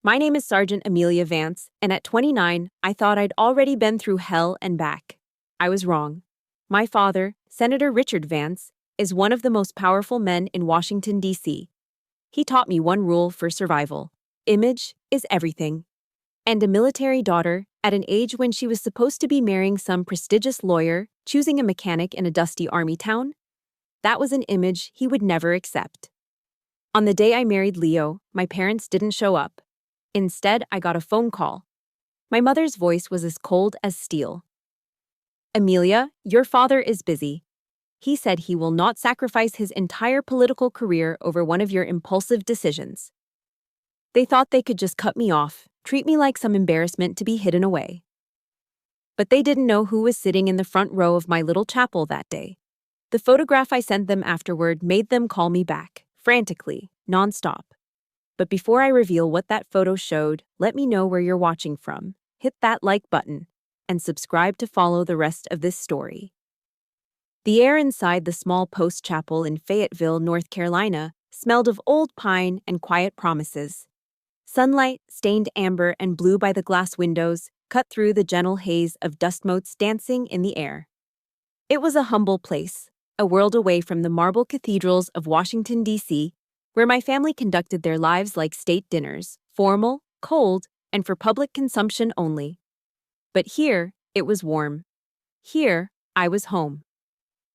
My name is Sergeant Amelia Vance, and at 29, I thought I'd already been through hell and back. I was wrong. My father, Senator Richard Vance, is one of the most powerful men in Washington, D.C. He taught me one rule for survival: image is everything. And a military daughter, at an age when she was supposed to be marrying some prestigious lawyer, choosing a mechanic in a dusty army town? That was an image he would never accept. On the day I married Leo, my parents didn't show up. Instead, I got a phone call. My mother's voice was as cold as steel. "Amelia, your father is busy. He said he will not sacrifice his entire political career over one of your impulsive decisions." They thought they could just cut me off, treat me like some embarrassment to be hidden away. But they didn't know who was sitting in the front row of my little chapel that day. The photograph I sent them afterward made them call me back, frantically, nonstop. But before I reveal what that photo showed, let me know where you're watching from, hit that like button, and subscribe to follow the rest of this story. The air inside the small post chapel in Fayetteville, North Carolina, smelled of old pine and quiet promises. Sunlight, stained amber and blue by the glass windows, cut through the gentle haze of dust motes dancing in the air. It was a humble place, a world away from the marble cathedrals of Washington, D.C., where my family conducted their lives like state dinners, formal, cold, and for public consumption only. But here, it was warm. Here, I was home.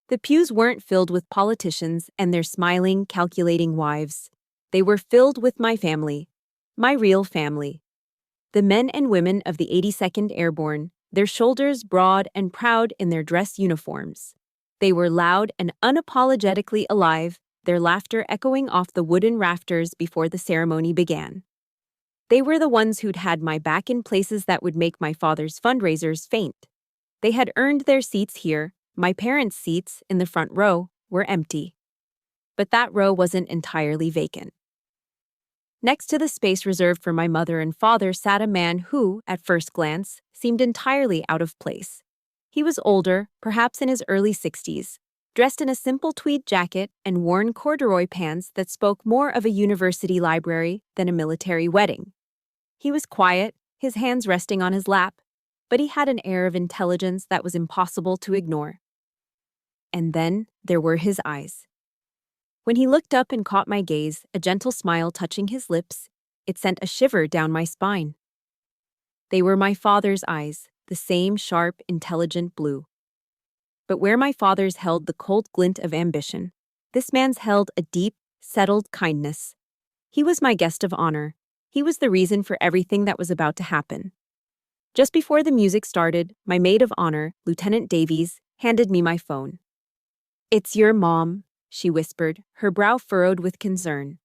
The pews weren't filled with politicians and their smiling, calculating wives. They were filled with my family, my real family. The men and women of the 82nd Airborne, their shoulders broad and proud in their dress uniforms. They were loud and unapologetically alive, their laughter echoing off the wooden rafters before the ceremony began. They were the ones who'd had my back in places that would make my father's fundraisers faint. They had earned their seats here. My parents' seats, in the front row, were empty. But that row wasn't entirely vacant. Next to the space reserved for my mother and father sat a man who, at first glance, seemed entirely out of place. He was older, perhaps in his early 60s, dressed in a simple tweed jacket and worn corduroy pants that spoke more of a university library than a military wedding. He was quiet, his hands resting on his lap, but he had an air of intelligence that was impossible to ignore. And then there were his eyes. When he looked up and caught my gaze, a gentle smile touching his lips, it sent a shiver down my spine. They were my father's eyes, the same sharp, intelligent blue. But where my father's held the cold glint of ambition, this man's held a deep, settled kindness. He was my guest of honor. He was the reason for everything that was about to happen. Just before the music started, my maid of honor, Lieutenant Davies, handed me my phone. "It's your mom," she whispered, her brow furrowed with concern.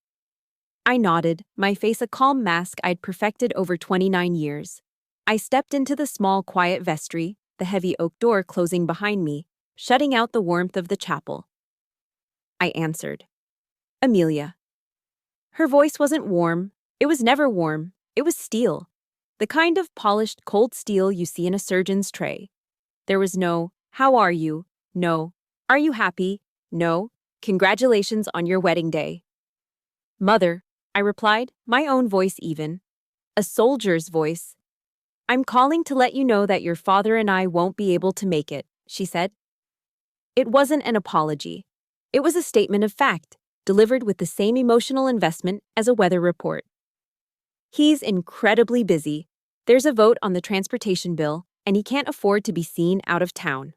I nodded, my face a calm mask I'd perfected over 29 years. I stepped into the small, quiet vestry, the heavy oak door closing behind me, shutting out the warmth of the chapel. I answered. "Amelia." Her voice wasn't warm. It was never warm. It was steel. The kind of polished, cold steel you see in a surgeon's tray. There was no, "How are you?" No, "Are you happy?" No, "Congratulations on your wedding day." "Mother," I replied, my own voice even. A soldier's voice. "I'm calling to let you know that your father and I won't be able to make it," she said. It wasn't an apology. It was a statement of fact, delivered with the same emotional investment as a weather report. "He's incredibly busy. There's a vote on the transportation bill, and he can't afford to be seen out of town."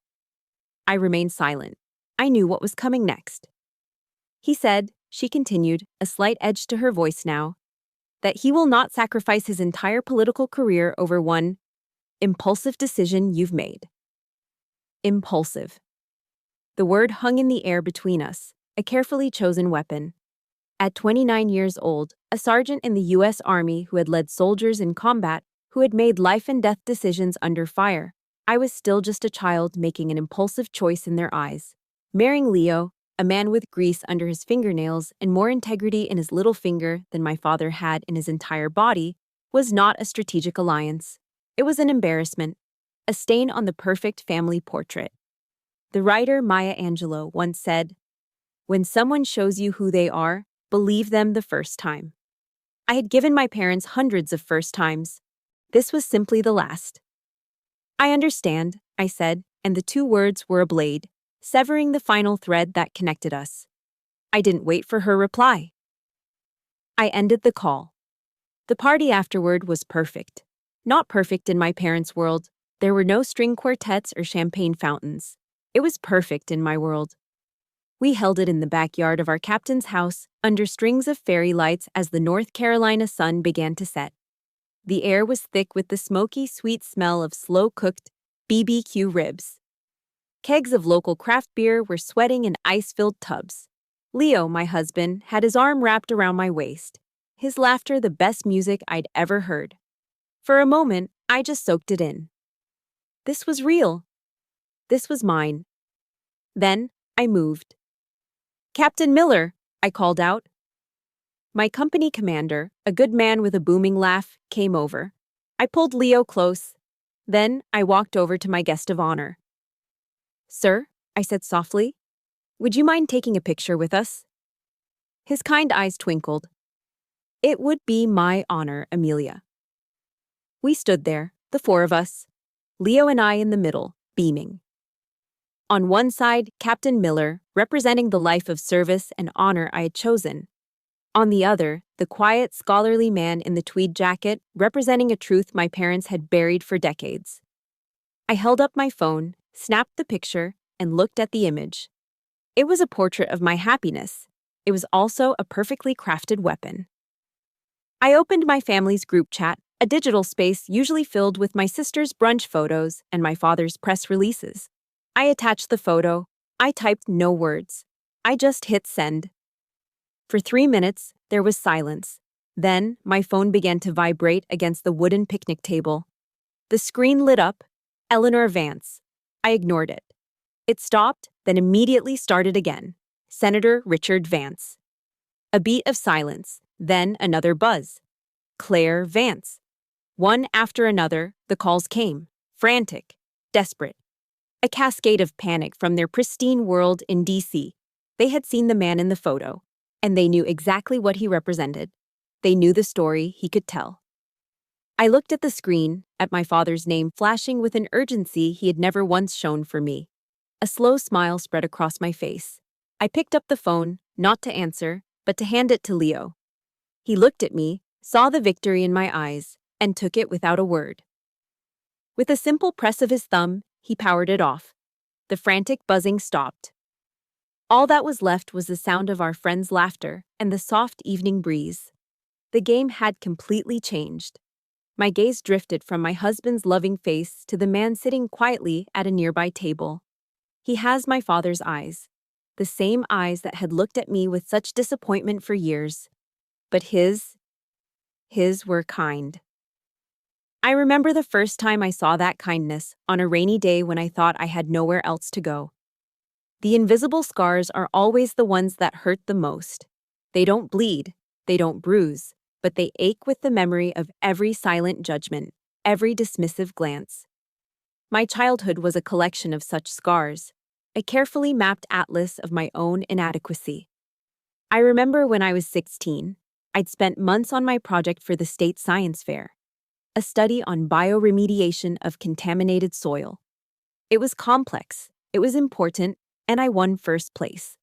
I remained silent. I knew what was coming next. "He said," she continued, a slight edge to her voice now, "that he will not sacrifice his entire political career over one impulsive decision you've made." Impulsive. The word hung in the air between us, a carefully chosen weapon. At 29 years old, a sergeant in the U.S. Army who had led soldiers in combat, who had made life-and-death decisions under fire, I was still just a child making an impulsive choice in their eyes. Marrying Leo, a man with grease under his fingernails and more integrity in his little finger than my father had in his entire body, was not a strategic alliance. It was an embarrassment, a stain on the perfect family portrait. The writer Maya Angelou once said, "When someone shows you who they are, believe them the first time." I had given my parents hundreds of first times. This was simply the last. I understand, I said, and the two words were a blade, severing the final thread that connected us. I didn't wait for her reply. I ended the call. The party afterward was perfect. Not perfect in my parents' world. There were no string quartets or champagne fountains. It was perfect in my world. We held it in the backyard of our captain's house, under strings of fairy lights as the North Carolina sun began to set. The air was thick with the smoky, sweet smell of slow-cooked BBQ ribs. Kegs of local craft beer were sweating in ice-filled tubs. Leo, my husband, had his arm wrapped around my waist, his laughter the best music I'd ever heard. For a moment, I just soaked it in. This was real. This was mine. Then, I moved. "Captain Miller," I called out. My company commander, a good man with a booming laugh, came over. I pulled Leo close. Then, I walked over to my guest of honor. "Sir," I said softly, "would you mind taking a picture with us?" His kind eyes twinkled. "It would be my honor, Amelia." We stood there, the four of us, Leo and I in the middle, beaming. On one side, Captain Miller, representing the life of service and honor I had chosen. On the other, the quiet, scholarly man in the tweed jacket, representing a truth my parents had buried for decades. I held up my phone, snapped the picture, and looked at the image. It was a portrait of my happiness. It was also a perfectly crafted weapon. I opened my family's group chat, a digital space usually filled with my sister's brunch photos and my father's press releases. I attached the photo. I typed no words. I just hit send. For 3 minutes, there was silence. Then, my phone began to vibrate against the wooden picnic table. The screen lit up. Eleanor Vance. I ignored it. It stopped, then immediately started again. Senator Richard Vance. A beat of silence, then another buzz. Claire Vance. One after another, the calls came, frantic, desperate. A cascade of panic from their pristine world in D.C. They had seen the man in the photo, and they knew exactly what he represented. They knew the story he could tell. I looked at the screen, at my father's name flashing with an urgency he had never once shown for me. A slow smile spread across my face. I picked up the phone, not to answer, but to hand it to Leo. He looked at me, saw the victory in my eyes, and took it without a word. With a simple press of his thumb, he powered it off. The frantic buzzing stopped. All that was left was the sound of our friends' laughter and the soft evening breeze. The game had completely changed. My gaze drifted from my husband's loving face to the man sitting quietly at a nearby table. He has my father's eyes, the same eyes that had looked at me with such disappointment for years. But his were kind. I remember the first time I saw that kindness on a rainy day when I thought I had nowhere else to go. The invisible scars are always the ones that hurt the most. They don't bleed, they don't bruise, but they ache with the memory of every silent judgment, every dismissive glance. My childhood was a collection of such scars, a carefully mapped atlas of my own inadequacy. I remember when I was 16, I'd spent months on my project for the state science fair, a study on bioremediation of contaminated soil. It was complex, it was important, and I won first place.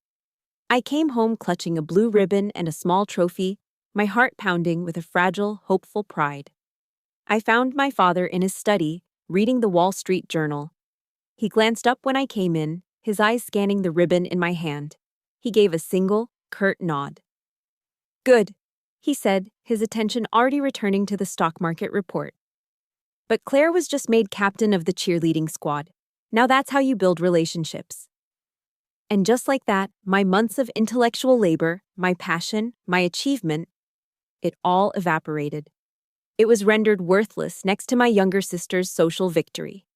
I came home clutching a blue ribbon and a small trophy, my heart pounding with a fragile, hopeful pride. I found my father in his study, reading the Wall Street Journal. He glanced up when I came in, his eyes scanning the ribbon in my hand. He gave a single, curt nod. "Good," he said, his attention already returning to the stock market report. "But Claire was just made captain of the cheerleading squad. Now that's how you build relationships." And just like that, my months of intellectual labor, my passion, my achievement, it all evaporated. It was rendered worthless next to my younger sister's social victory.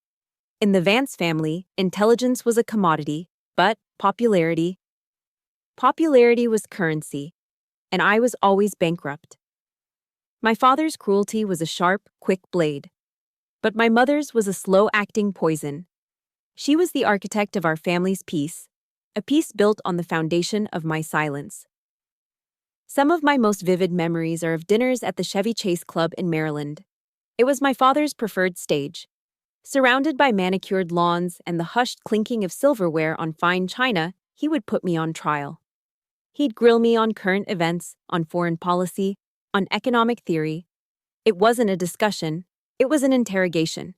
In the Vance family, intelligence was a commodity, but popularity was currency, and I was always bankrupt. My father's cruelty was a sharp, quick blade, but my mother's was a slow-acting poison. She was the architect of our family's peace, a peace built on the foundation of my silence. Some of my most vivid memories are of dinners at the Chevy Chase Club in Maryland. It was my father's preferred stage. Surrounded by manicured lawns and the hushed clinking of silverware on fine china, he would put me on trial. He'd grill me on current events, on foreign policy, on economic theory. It wasn't a discussion, it was an interrogation.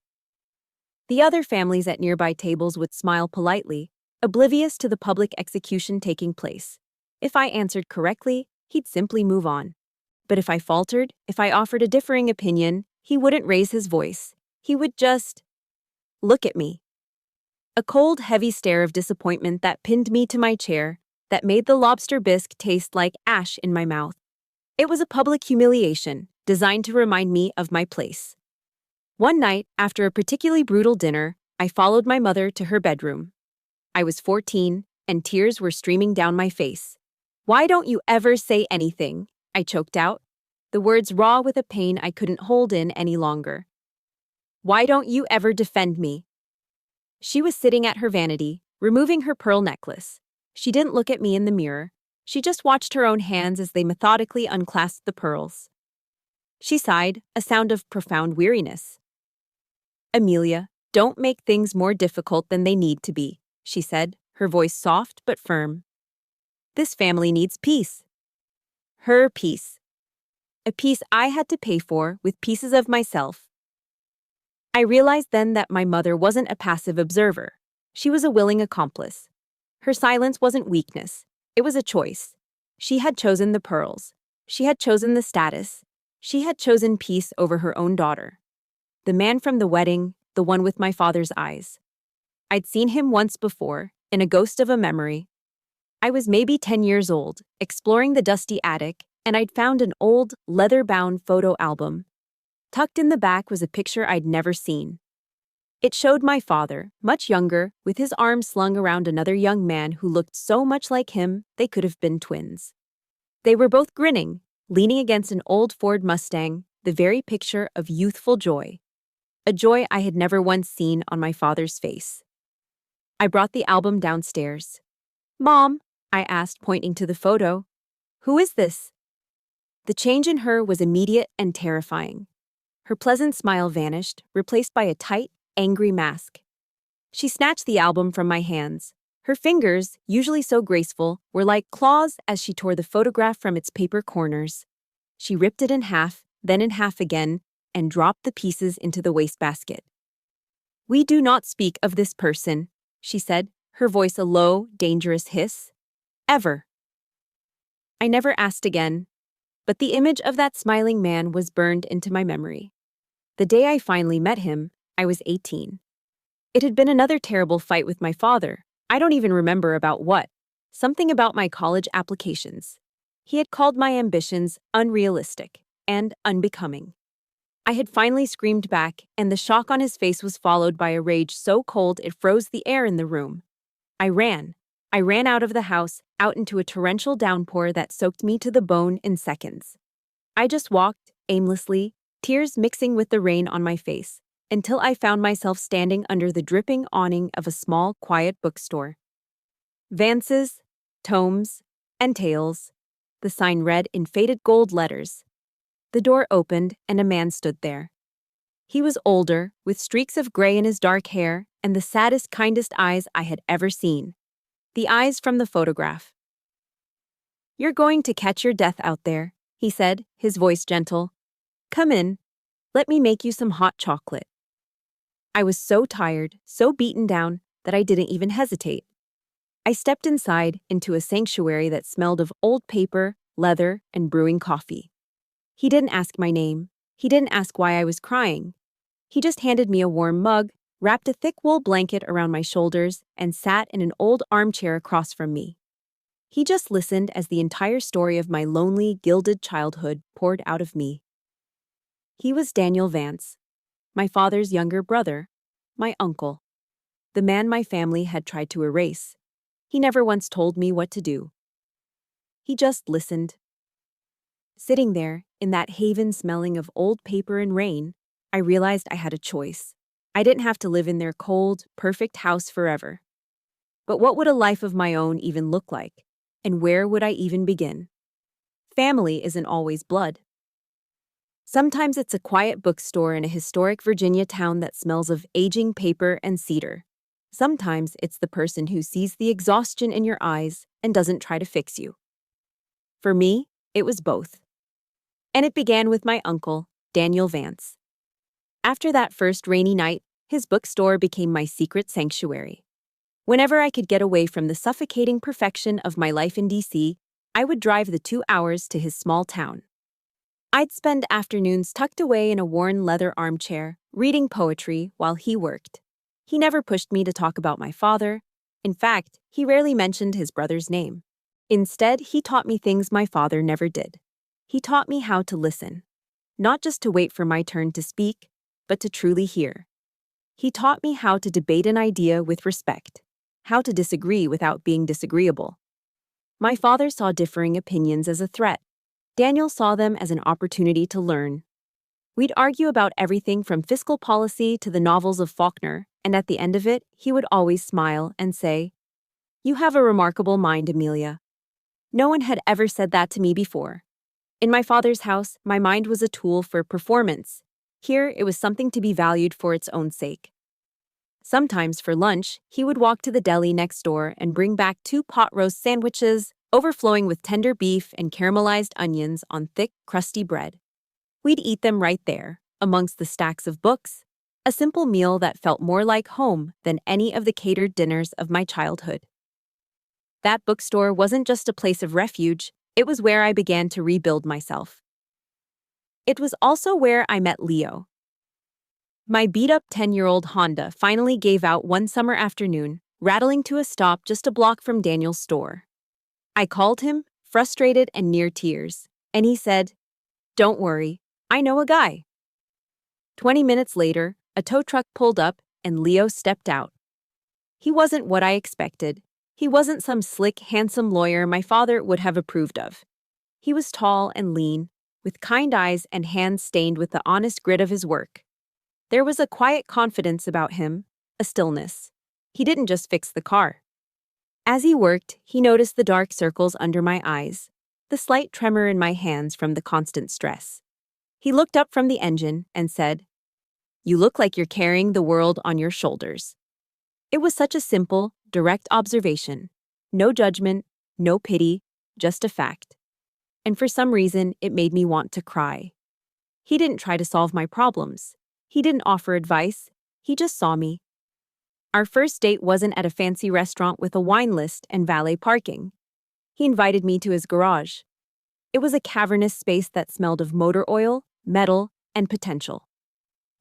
The other families at nearby tables would smile politely, oblivious to the public execution taking place. If I answered correctly, he'd simply move on. But if I faltered, if I offered a differing opinion, he wouldn't raise his voice. He would just look at me. A cold, heavy stare of disappointment that pinned me to my chair, that made the lobster bisque taste like ash in my mouth. It was a public humiliation, designed to remind me of my place. One night, after a particularly brutal dinner, I followed my mother to her bedroom. I was 14, and tears were streaming down my face. "Why don't you ever say anything?" I choked out, the words raw with a pain I couldn't hold in any longer. "Why don't you ever defend me?" She was sitting at her vanity, removing her pearl necklace. She didn't look at me in the mirror. She just watched her own hands as they methodically unclasped the pearls. She sighed, a sound of profound weariness. "Amelia, don't make things more difficult than they need to be," she said, her voice soft but firm. "This family needs peace." Her peace. A peace I had to pay for with pieces of myself. I realized then that my mother wasn't a passive observer. She was a willing accomplice. Her silence wasn't weakness. It was a choice. She had chosen the pearls. She had chosen the status. She had chosen peace over her own daughter. The man from the wedding, the one with my father's eyes. I'd seen him once before, in a ghost of a memory. I was maybe 10 years old, exploring the dusty attic, and I'd found an old, leather-bound photo album. Tucked in the back was a picture I'd never seen. It showed my father, much younger, with his arms slung around another young man who looked so much like him they could have been twins. They were both grinning, leaning against an old Ford Mustang, the very picture of youthful joy. A joy I had never once seen on my father's face. I brought the album downstairs. "Mom," I asked, pointing to the photo, "who is this?" The change in her was immediate and terrifying. Her pleasant smile vanished, replaced by a tight, angry mask. She snatched the album from my hands. Her fingers, usually so graceful, were like claws as she tore the photograph from its paper corners. She ripped it in half, then in half again, and dropped the pieces into the wastebasket. "We do not speak of this person," she said, her voice a low, dangerous hiss. "Ever." I never asked again, but the image of that smiling man was burned into my memory. The day I finally met him, I was 18. It had been another terrible fight with my father. I don't even remember about what. Something about my college applications. He had called my ambitions unrealistic and unbecoming. I had finally screamed back, and the shock on his face was followed by a rage so cold it froze the air in the room. I ran. I ran out of the house, out into a torrential downpour that soaked me to the bone in seconds. I just walked, aimlessly, tears mixing with the rain on my face, until I found myself standing under the dripping awning of a small, quiet bookstore. Vance's, Tomes, and Tales, the sign read in faded gold letters. The door opened, and a man stood there. He was older, with streaks of gray in his dark hair, and the saddest, kindest eyes I had ever seen. The eyes from the photograph. "You're going to catch your death out there," he said, his voice gentle. "Come in. Let me make you some hot chocolate." I was so tired, so beaten down, that I didn't even hesitate. I stepped inside, into a sanctuary that smelled of old paper, leather, and brewing coffee. He didn't ask my name. He didn't ask why I was crying. He just handed me a warm mug, wrapped a thick wool blanket around my shoulders, and sat in an old armchair across from me. He just listened as the entire story of my lonely, gilded childhood poured out of me. He was Daniel Vance, my father's younger brother, my uncle, the man my family had tried to erase. He never once told me what to do. He just listened. Sitting there, in that haven smelling of old paper and rain, I realized I had a choice. I didn't have to live in their cold, perfect house forever. But what would a life of my own even look like? And where would I even begin? family isn't always blood. Sometimes it's a quiet bookstore in a historic Virginia town that smells of aging paper and cedar. Sometimes it's the person who sees the exhaustion in your eyes and doesn't try to fix you. For me, it was both. And it began with my uncle, Daniel Vance. After that first rainy night, his bookstore became my secret sanctuary. Whenever I could get away from the suffocating perfection of my life in DC, I would drive the 2 hours to his small town. I'd spend afternoons tucked away in a worn leather armchair, reading poetry while he worked. He never pushed me to talk about my father. In fact, he rarely mentioned his brother's name. Instead, he taught me things my father never did. He taught me how to listen. Not just to wait for my turn to speak, but to truly hear. He taught me how to debate an idea with respect, how to disagree without being disagreeable. My father saw differing opinions as a threat. Daniel saw them as an opportunity to learn. We'd argue about everything from fiscal policy to the novels of Faulkner, and at the end of it, he would always smile and say, "You have a remarkable mind, Amelia." No one had ever said that to me before. In my father's house, my mind was a tool for performance. Here, it was something to be valued for its own sake. Sometimes for lunch, he would walk to the deli next door and bring back 2 pot roast sandwiches, overflowing with tender beef and caramelized onions on thick, crusty bread. We'd eat them right there, amongst the stacks of books, a simple meal that felt more like home than any of the catered dinners of my childhood. That bookstore wasn't just a place of refuge, it was where I began to rebuild myself. It was also where I met Leo. My beat-up 10-year-old Honda finally gave out one summer afternoon, rattling to a stop just a block from Daniel's store. I called him, frustrated and near tears, and he said, "Don't worry, I know a guy." 20 minutes later, a tow truck pulled up and Leo stepped out. He wasn't what I expected. He wasn't some slick, handsome lawyer my father would have approved of. He was tall and lean, with kind eyes and hands stained with the honest grit of his work. There was a quiet confidence about him, a stillness. He didn't just fix the car. As he worked, he noticed the dark circles under my eyes, the slight tremor in my hands from the constant stress. He looked up from the engine and said, "You look like you're carrying the world on your shoulders." It was such a simple, direct observation. No judgment, no pity, just a fact. And for some reason, it made me want to cry. He didn't try to solve my problems. He didn't offer advice. He just saw me. Our first date wasn't at a fancy restaurant with a wine list and valet parking. He invited me to his garage. It was a cavernous space that smelled of motor oil, metal, and potential.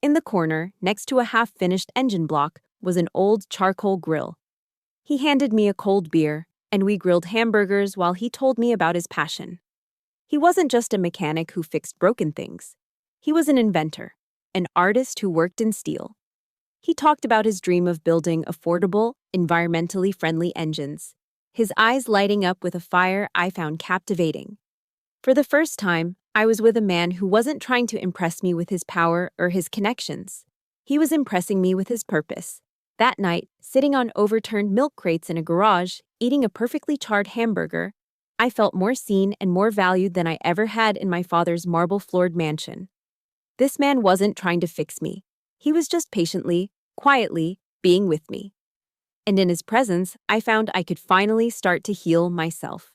In the corner, next to a half-finished engine block, was an old charcoal grill. He handed me a cold beer, and we grilled hamburgers while he told me about his passion. He wasn't just a mechanic who fixed broken things. He was an inventor, an artist who worked in steel. He talked about his dream of building affordable, environmentally friendly engines, his eyes lighting up with a fire I found captivating. For the first time, I was with a man who wasn't trying to impress me with his power or his connections. He was impressing me with his purpose. That night, sitting on overturned milk crates in a garage, eating a perfectly charred hamburger, I felt more seen and more valued than I ever had in my father's marble-floored mansion. This man wasn't trying to fix me. He was just patiently, quietly, being with me. And in his presence, I found I could finally start to heal myself.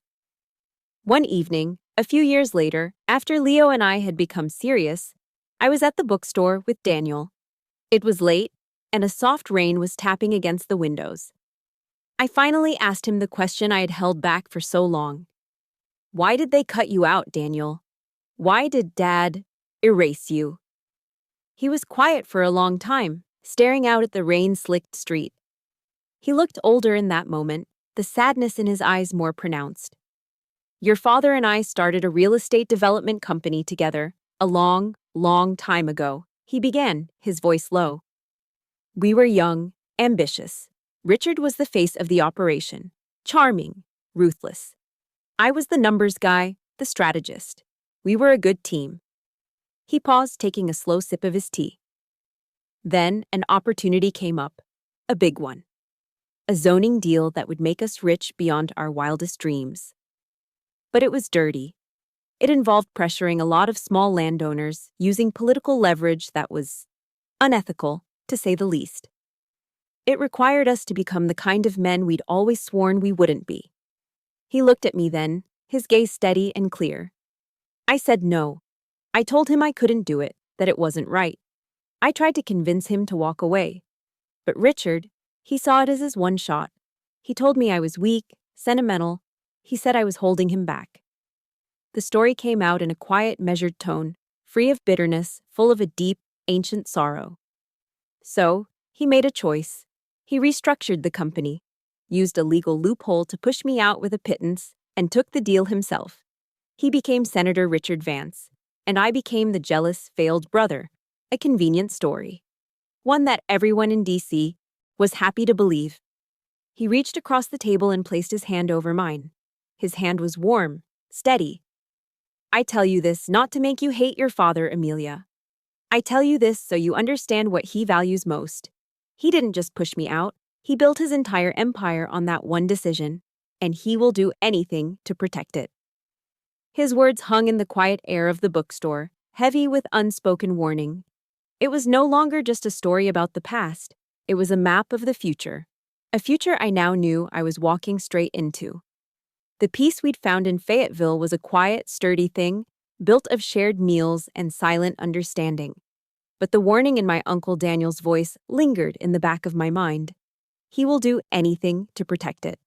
One evening, a few years later, after Leo and I had become serious, I was at the bookstore with Daniel. It was late, and a soft rain was tapping against the windows. I finally asked him the question I had held back for so long. "Why did they cut you out, Daniel? Why did Dad erase you?" He was quiet for a long time, staring out at the rain-slicked street. He looked older in that moment, the sadness in his eyes more pronounced. "Your father and I started a real estate development company together, a long, long time ago," he began, his voice low. "We were young, ambitious. Richard was the face of the operation, charming, ruthless. I was the numbers guy, the strategist. We were a good team." He paused, taking a slow sip of his tea. Then an opportunity came up, a big one. A zoning deal that would make us rich beyond our wildest dreams. But it was dirty. It involved pressuring a lot of small landowners, using political leverage that was unethical, to say the least. It required us to become the kind of men we'd always sworn we wouldn't be. He looked at me then, his gaze steady and clear. I said no. I told him I couldn't do it, that it wasn't right. I tried to convince him to walk away. But Richard, he saw it as his one shot. He told me I was weak, sentimental. He said I was holding him back. The story came out in a quiet, measured tone, free of bitterness, full of a deep, ancient sorrow. So, he made a choice. He restructured the company, used a legal loophole to push me out with a pittance, and took the deal himself. He became Senator Richard Vance, and I became the jealous, failed brother. A convenient story. One that everyone in D.C. was happy to believe. He reached across the table and placed his hand over mine. His hand was warm, steady. I tell you this not to make you hate your father, Amelia. I tell you this so you understand what he values most. He didn't just push me out, he built his entire empire on that one decision, and he will do anything to protect it. His words hung in the quiet air of the bookstore, heavy with unspoken warning. It was no longer just a story about the past, it was a map of the future. A future I now knew I was walking straight into. The peace we'd found in Fayetteville was a quiet, sturdy thing, built of shared meals and silent understanding. But the warning in my Uncle Daniel's voice lingered in the back of my mind. He will do anything to protect it.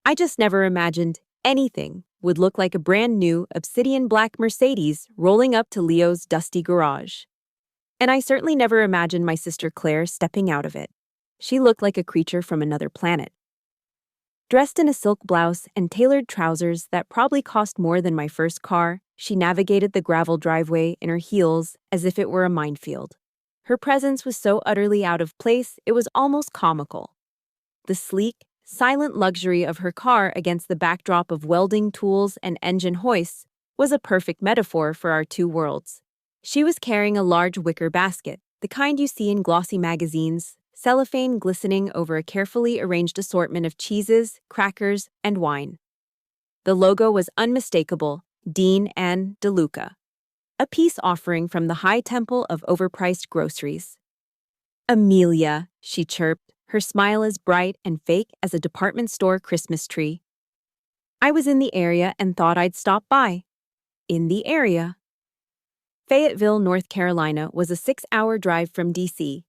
I just never imagined anything would look like a brand new obsidian black Mercedes rolling up to Leo's dusty garage. And I certainly never imagined my sister Claire stepping out of it. She looked like a creature from another planet. Dressed in a silk blouse and tailored trousers that probably cost more than my first car, she navigated the gravel driveway in her heels as if it were a minefield. Her presence was so utterly out of place, it was almost comical. The sleek, silent luxury of her car against the backdrop of welding tools and engine hoists was a perfect metaphor for our two worlds. She was carrying a large wicker basket, the kind you see in glossy magazines, cellophane glistening over a carefully arranged assortment of cheeses, crackers, and wine. The logo was unmistakable, Dean and DeLuca, a peace offering from the high temple of overpriced groceries. Amelia, she chirped, her smile as bright and fake as a department store Christmas tree. I was in the area and thought I'd stop by. In the area. Fayetteville, North Carolina was a 6-hour drive from D.C.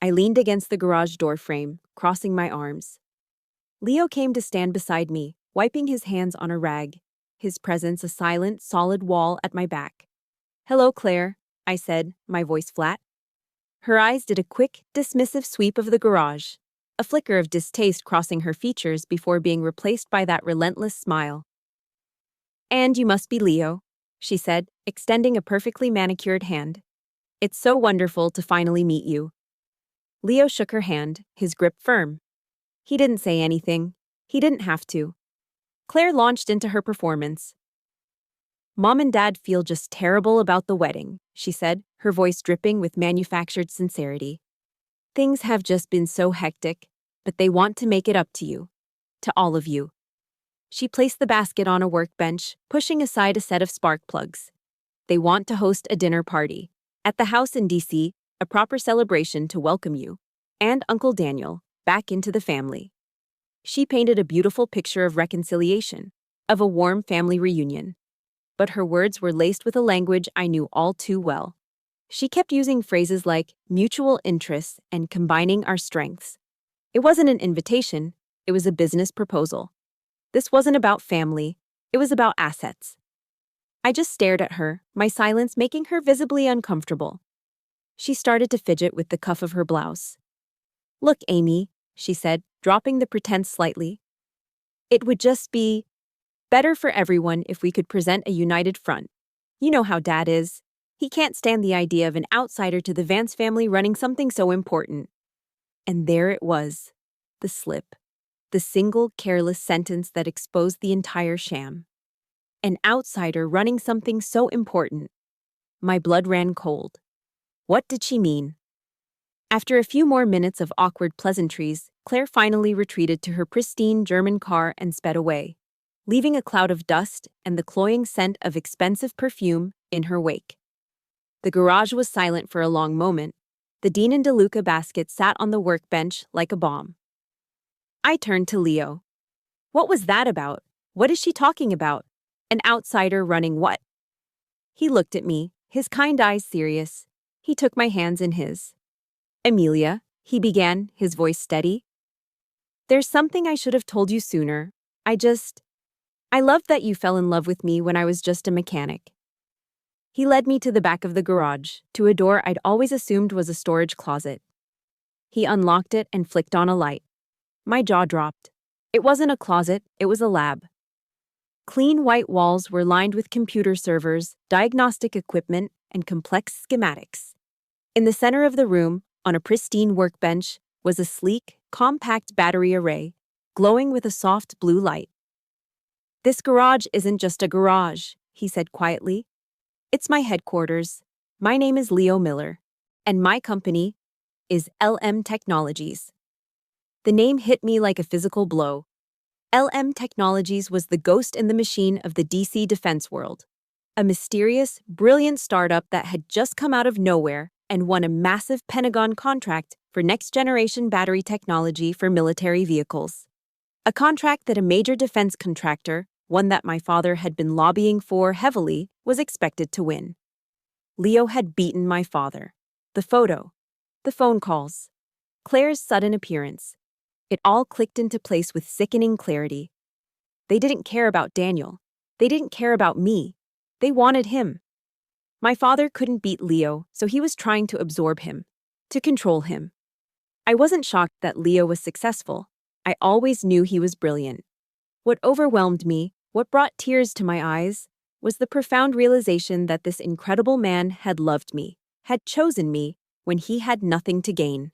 I leaned against the garage door frame, crossing my arms. Leo came to stand beside me, wiping his hands on a rag, his presence a silent, solid wall at my back. "Hello, Claire," I said, my voice flat. Her eyes did a quick, dismissive sweep of the garage, a flicker of distaste crossing her features before being replaced by that relentless smile. "And you must be Leo," she said, extending a perfectly manicured hand. "It's so wonderful to finally meet you." Leo shook her hand, his grip firm. He didn't say anything. He didn't have to. Claire launched into her performance. "Mom and Dad feel just terrible about the wedding," she said, her voice dripping with manufactured sincerity. "Things have just been so hectic, but they want to make it up to you. To all of you." She placed the basket on a workbench, pushing aside a set of spark plugs. "They want to host a dinner party. At the house in D.C., a proper celebration to welcome you, and Uncle Daniel, back into the family." She painted a beautiful picture of reconciliation, of a warm family reunion. But her words were laced with a language I knew all too well. She kept using phrases like mutual interests and combining our strengths. It wasn't an invitation, it was a business proposal. This wasn't about family, it was about assets. I just stared at her, my silence making her visibly uncomfortable. She started to fidget with the cuff of her blouse. "Look, Amy," she said, dropping the pretense slightly. "It would just be better for everyone if we could present a united front. You know how Dad is. He can't stand the idea of an outsider to the Vance family running something so important." And there it was, the slip, the single careless sentence that exposed the entire sham. An outsider running something so important. My blood ran cold. What did she mean? After a few more minutes of awkward pleasantries, Claire finally retreated to her pristine German car and sped away. leaving a cloud of dust and the cloying scent of expensive perfume in her wake. The garage was silent for a long moment. The Dean and DeLuca basket sat on the workbench like a bomb. I turned to Leo. What was that about? What is she talking about? An outsider running what? He looked at me, his kind eyes serious. He took my hands in his. Amelia, he began, his voice steady. There's something I should have told you sooner. I loved that you fell in love with me when I was just a mechanic. He led me to the back of the garage, to a door I'd always assumed was a storage closet. He unlocked it and flicked on a light. My jaw dropped. It wasn't a closet, it was a lab. Clean white walls were lined with computer servers, diagnostic equipment, and complex schematics. In the center of the room, on a pristine workbench, was a sleek, compact battery array, glowing with a soft blue light. This garage isn't just a garage, he said quietly. It's my headquarters. My name is Leo Miller, and my company is LM Technologies. The name hit me like a physical blow. LM Technologies was the ghost in the machine of the DC defense world. A mysterious, brilliant startup that had just come out of nowhere and won a massive Pentagon contract for next-generation battery technology for military vehicles. A contract that a major defense contractor, one that my father had been lobbying for heavily, was expected to win. Leo had beaten my father. The photo. The phone calls. Claire's sudden appearance. It all clicked into place with sickening clarity. They didn't care about Daniel. They didn't care about me. They wanted him. My father couldn't beat Leo, so he was trying to absorb him, to control him. I wasn't shocked that Leo was successful. I always knew he was brilliant. What overwhelmed me, what brought tears to my eyes, was the profound realization that this incredible man had loved me, had chosen me, when he had nothing to gain.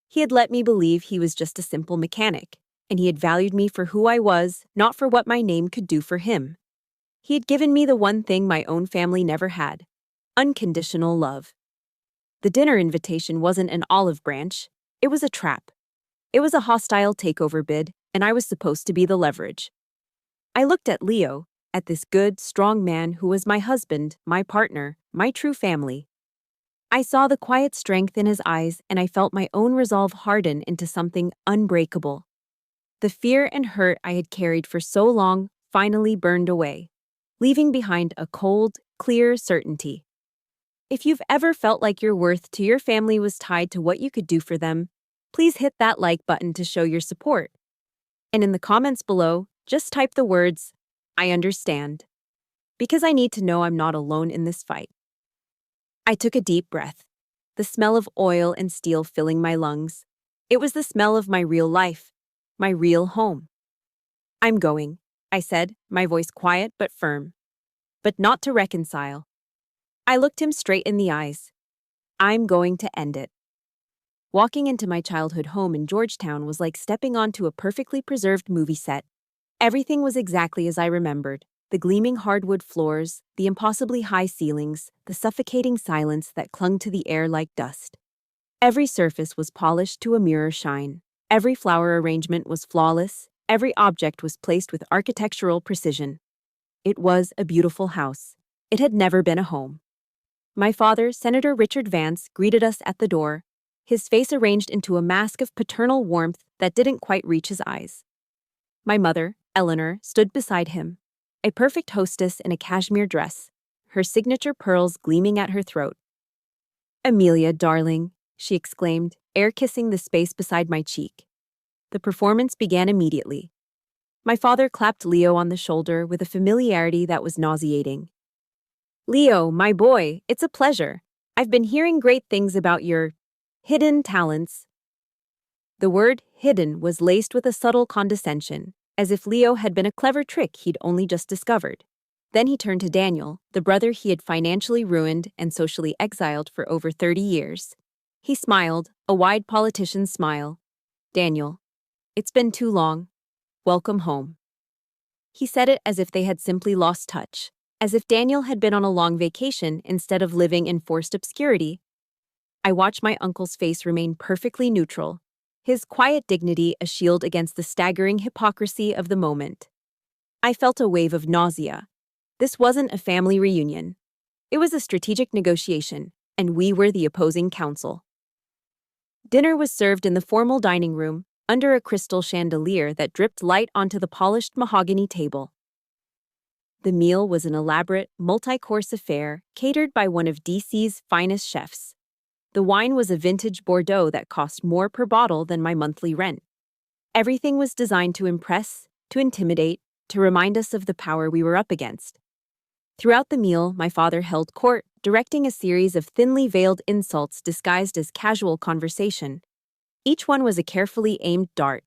He had let me believe he was just a simple mechanic, and he had valued me for who I was, not for what my name could do for him. He had given me the one thing my own family never had: unconditional love. The dinner invitation wasn't an olive branch, it was a trap. It was a hostile takeover bid, and I was supposed to be the leverage. I looked at Leo, at this good, strong man who was my husband, my partner, my true family. I saw the quiet strength in his eyes, and I felt my own resolve harden into something unbreakable. The fear and hurt I had carried for so long finally burned away, leaving behind a cold, clear certainty. If you've ever felt like your worth to your family was tied to what you could do for them, please hit that like button to show your support. And in the comments below, just type the words, "I understand," because I need to know I'm not alone in this fight. I took a deep breath, the smell of oil and steel filling my lungs. It was the smell of my real life, my real home. "I'm going," I said, my voice quiet but firm. But not to reconcile. I looked him straight in the eyes. I'm going to end it. Walking into my childhood home in Georgetown was like stepping onto a perfectly preserved movie set. Everything was exactly as I remembered. The gleaming hardwood floors, the impossibly high ceilings, the suffocating silence that clung to the air like dust. Every surface was polished to a mirror shine. Every flower arrangement was flawless. Every object was placed with architectural precision. It was a beautiful house. It had never been a home. My father, Senator Richard Vance, greeted us at the door, his face arranged into a mask of paternal warmth that didn't quite reach his eyes. My mother, Eleanor, stood beside him, a perfect hostess in a cashmere dress, her signature pearls gleaming at her throat. "Amelia, darling," she exclaimed, air-kissing the space beside my cheek. The performance began immediately. My father clapped Leo on the shoulder with a familiarity that was nauseating. "Leo, my boy, it's a pleasure. I've been hearing great things about your hidden talents." The word hidden was laced with a subtle condescension, as if Leo had been a clever trick he'd only just discovered. Then he turned to Daniel, the brother he had financially ruined and socially exiled for over 30 years. He smiled, a wide politician's smile. "Daniel, it's been too long. Welcome home." He said it as if they had simply lost touch, as if Daniel had been on a long vacation instead of living in forced obscurity. I watched my uncle's face remain perfectly neutral, his quiet dignity a shield against the staggering hypocrisy of the moment. I felt a wave of nausea. This wasn't a family reunion. It was a strategic negotiation, and we were the opposing counsel. Dinner was served in the formal dining room, under a crystal chandelier that dripped light onto the polished mahogany table. The meal was an elaborate, multi-course affair catered by one of DC's finest chefs. The wine was a vintage Bordeaux that cost more per bottle than my monthly rent. Everything was designed to impress, to intimidate, to remind us of the power we were up against. Throughout the meal, my father held court, directing a series of thinly veiled insults disguised as casual conversation. Each one was a carefully aimed dart.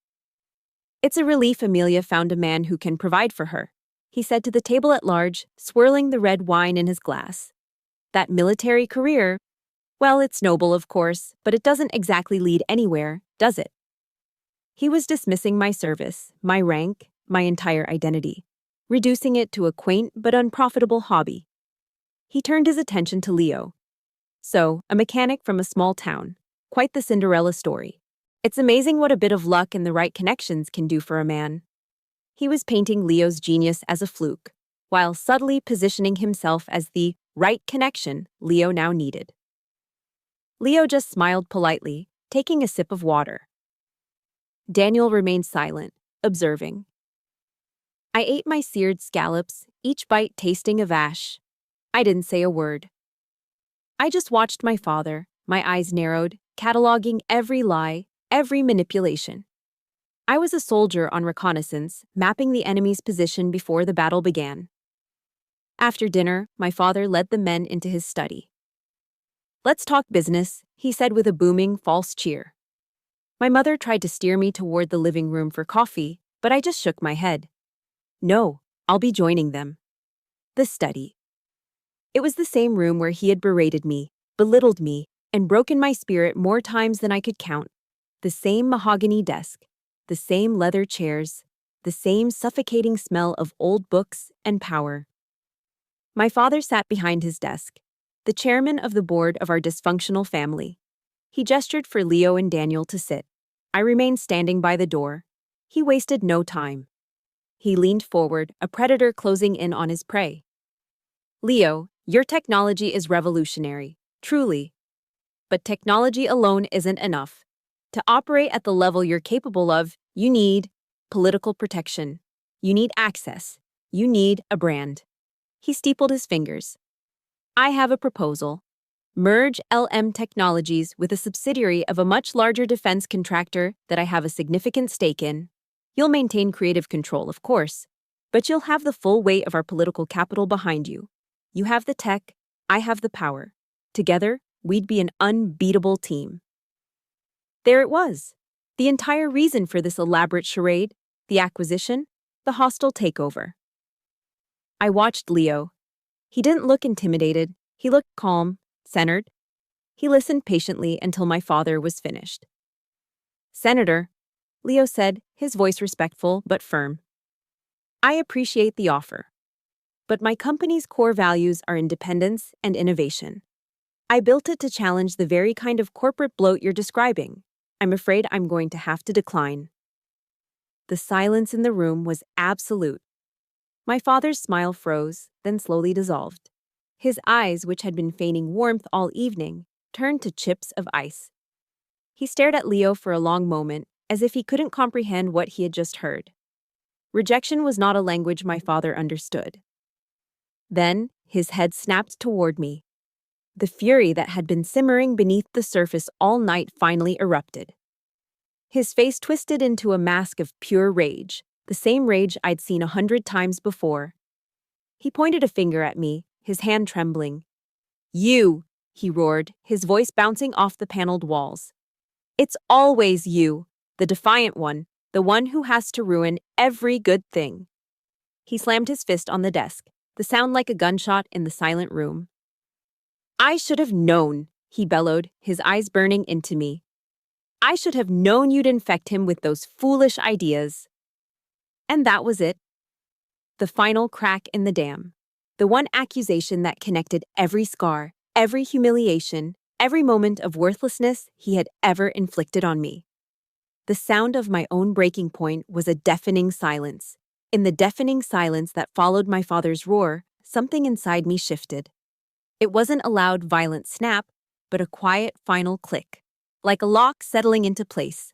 "It's a relief Amelia found a man who can provide for her," he said to the table at large, swirling the red wine in his glass. "That military career, well, it's noble, of course, but it doesn't exactly lead anywhere, does it?" He was dismissing my service, my rank, my entire identity, reducing it to a quaint but unprofitable hobby. He turned his attention to Leo. "So, a mechanic from a small town. Quite the Cinderella story. It's amazing what a bit of luck and the right connections can do for a man." He was painting Leo's genius as a fluke, while subtly positioning himself as the right connection Leo now needed. Leo just smiled politely, taking a sip of water. Daniel remained silent, observing. I ate my seared scallops, each bite tasting of ash. I didn't say a word. I just watched my father, my eyes narrowed, cataloging every lie, every manipulation. I was a soldier on reconnaissance, mapping the enemy's position before the battle began. After dinner, my father led the men into his study. "Let's talk business," he said with a booming, false cheer. My mother tried to steer me toward the living room for coffee, but I just shook my head. "No, I'll be joining them." The study. It was the same room where he had berated me, belittled me, and broken my spirit more times than I could count. The same mahogany desk, the same leather chairs, the same suffocating smell of old books and power. My father sat behind his desk, the chairman of the board of our dysfunctional family. He gestured for Leo and Daniel to sit. I remained standing by the door. He wasted no time. He leaned forward, a predator closing in on his prey. "Leo, your technology is revolutionary, truly. But technology alone isn't enough. To operate at the level you're capable of, you need political protection. You need access. You need a brand." He steepled his fingers. "I have a proposal. Merge LM Technologies with a subsidiary of a much larger defense contractor that I have a significant stake in. You'll maintain creative control, of course, but you'll have the full weight of our political capital behind you. You have the tech, I have the power. Together, we'd be an unbeatable team." There it was. The entire reason for this elaborate charade, the acquisition, the hostile takeover. I watched Leo. He didn't look intimidated. He looked calm, centered. He listened patiently until my father was finished. "Senator," Leo said, his voice respectful but firm, "I appreciate the offer. But my company's core values are independence and innovation. I built it to challenge the very kind of corporate bloat you're describing. I'm afraid I'm going to have to decline." The silence in the room was absolute. My father's smile froze, then slowly dissolved. His eyes, which had been feigning warmth all evening, turned to chips of ice. He stared at Leo for a long moment, as if he couldn't comprehend what he had just heard. Rejection was not a language my father understood. Then, his head snapped toward me. The fury that had been simmering beneath the surface all night finally erupted. His face twisted into a mask of pure rage, the same rage I'd seen 100 times before. He pointed a finger at me, his hand trembling. "You!" he roared, his voice bouncing off the paneled walls. "It's always you, the defiant one, the one who has to ruin every good thing." He slammed his fist on the desk, the sound like a gunshot in the silent room. "I should have known," he bellowed, his eyes burning into me. "I should have known you'd infect him with those foolish ideas." And that was it. The final crack in the dam. The one accusation that connected every scar, every humiliation, every moment of worthlessness he had ever inflicted on me. The sound of my own breaking point was a deafening silence. In the deafening silence that followed my father's roar, something inside me shifted. It wasn't a loud, violent snap, but a quiet, final click, like a lock settling into place.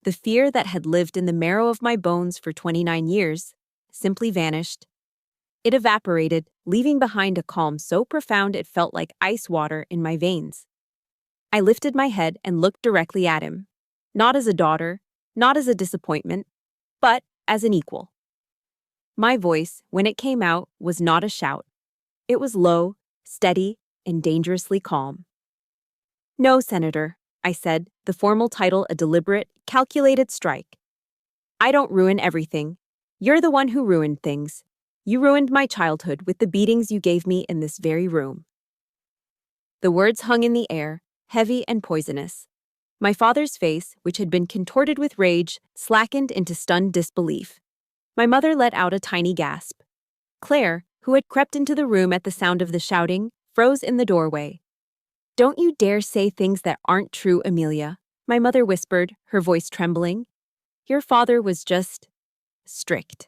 The fear that had lived in the marrow of my bones for 29 years simply vanished. It evaporated, leaving behind a calm so profound it felt like ice water in my veins. I lifted my head and looked directly at him, not as a daughter, not as a disappointment, but as an equal. My voice, when it came out, was not a shout. It was low, steady, and dangerously calm. "No, Senator," I said, the formal title a deliberate, calculated strike. "I don't ruin everything. You're the one who ruined things. You ruined my childhood with the beatings you gave me in this very room." The words hung in the air, heavy and poisonous. My father's face, which had been contorted with rage, slackened into stunned disbelief. My mother let out a tiny gasp. Claire, who had crept into the room at the sound of the shouting, froze in the doorway. "Don't you dare say things that aren't true, Amelia," my mother whispered, her voice trembling. "Your father was just strict."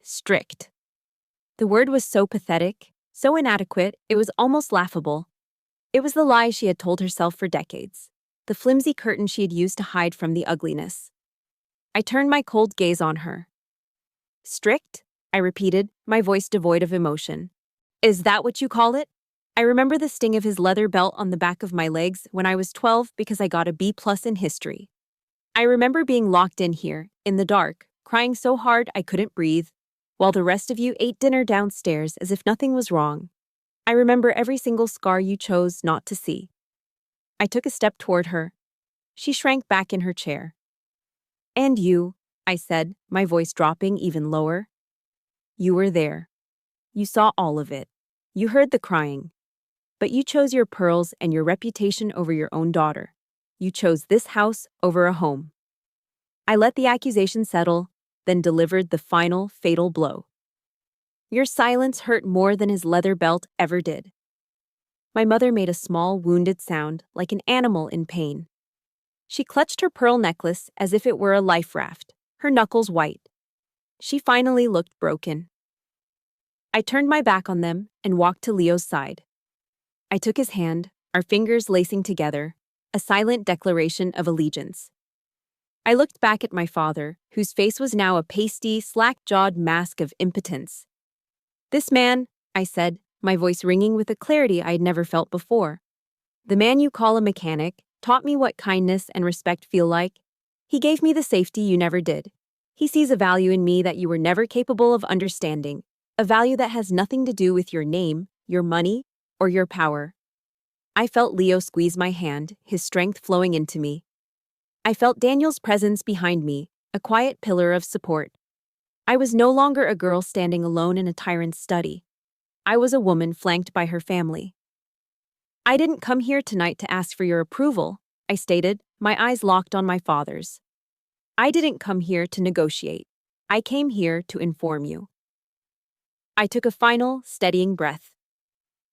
Strict. The word was so pathetic, so inadequate, it was almost laughable. It was the lie she had told herself for decades, the flimsy curtain she had used to hide from the ugliness. I turned my cold gaze on her. "Strict?" I repeated, my voice devoid of emotion. "Is that what you call it?" I remember the sting of his leather belt on the back of my legs when I was 12 because I got a B+ in history. I remember being locked in here, in the dark, crying so hard I couldn't breathe, while the rest of you ate dinner downstairs as if nothing was wrong. I remember every single scar you chose not to see. I took a step toward her. She shrank back in her chair. "And you," I said, my voice dropping even lower. "You were there. You saw all of it. You heard the crying. But you chose your pearls and your reputation over your own daughter. You chose this house over a home." I let the accusation settle, then delivered the final, fatal blow. "Your silence hurt more than his leather belt ever did." My mother made a small, wounded sound, like an animal in pain. She clutched her pearl necklace as if it were a life raft, her knuckles white. She finally looked broken. I turned my back on them and walked to Leo's side. I took his hand, our fingers lacing together, a silent declaration of allegiance. I looked back at my father, whose face was now a pasty, slack-jawed mask of impotence. "This man," I said, my voice ringing with a clarity I had never felt before. "The man you call a mechanic taught me what kindness and respect feel like. He gave me the safety you never did. He sees a value in me that you were never capable of understanding, a value that has nothing to do with your name, your money, or your power." I felt Leo squeeze my hand, his strength flowing into me. I felt Daniel's presence behind me, a quiet pillar of support. I was no longer a girl standing alone in a tyrant's study. I was a woman flanked by her family. "I didn't come here tonight to ask for your approval," I stated, my eyes locked on my father's. "I didn't come here to negotiate. I came here to inform you." I took a final, steadying breath.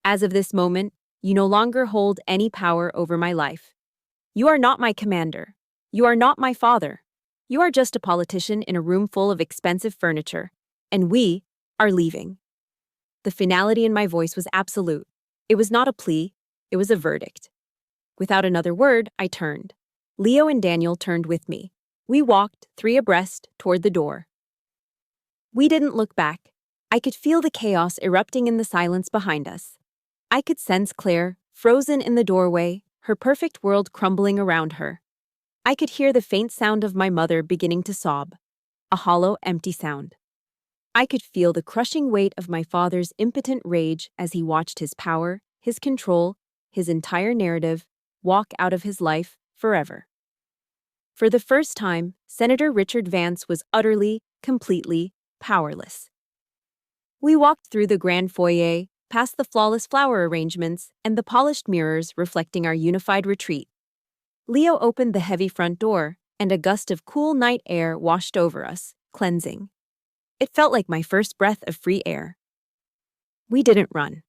"As of this moment, you no longer hold any power over my life. You are not my commander. You are not my father. You are just a politician in a room full of expensive furniture, and we are leaving." The finality in my voice was absolute. It was not a plea, it was a verdict. Without another word, I turned. Leo and Daniel turned with me. We walked, three abreast, toward the door. We didn't look back. I could feel the chaos erupting in the silence behind us. I could sense Claire, frozen in the doorway, her perfect world crumbling around her. I could hear the faint sound of my mother beginning to sob, a hollow, empty sound. I could feel the crushing weight of my father's impotent rage as he watched his power, his control, his entire narrative walk out of his life forever. For the first time, Senator Richard Vance was utterly, completely powerless. We walked through the grand foyer, past the flawless flower arrangements and the polished mirrors reflecting our unified retreat. Leo opened the heavy front door, and a gust of cool night air washed over us, cleansing. It felt like my first breath of free air. We didn't run.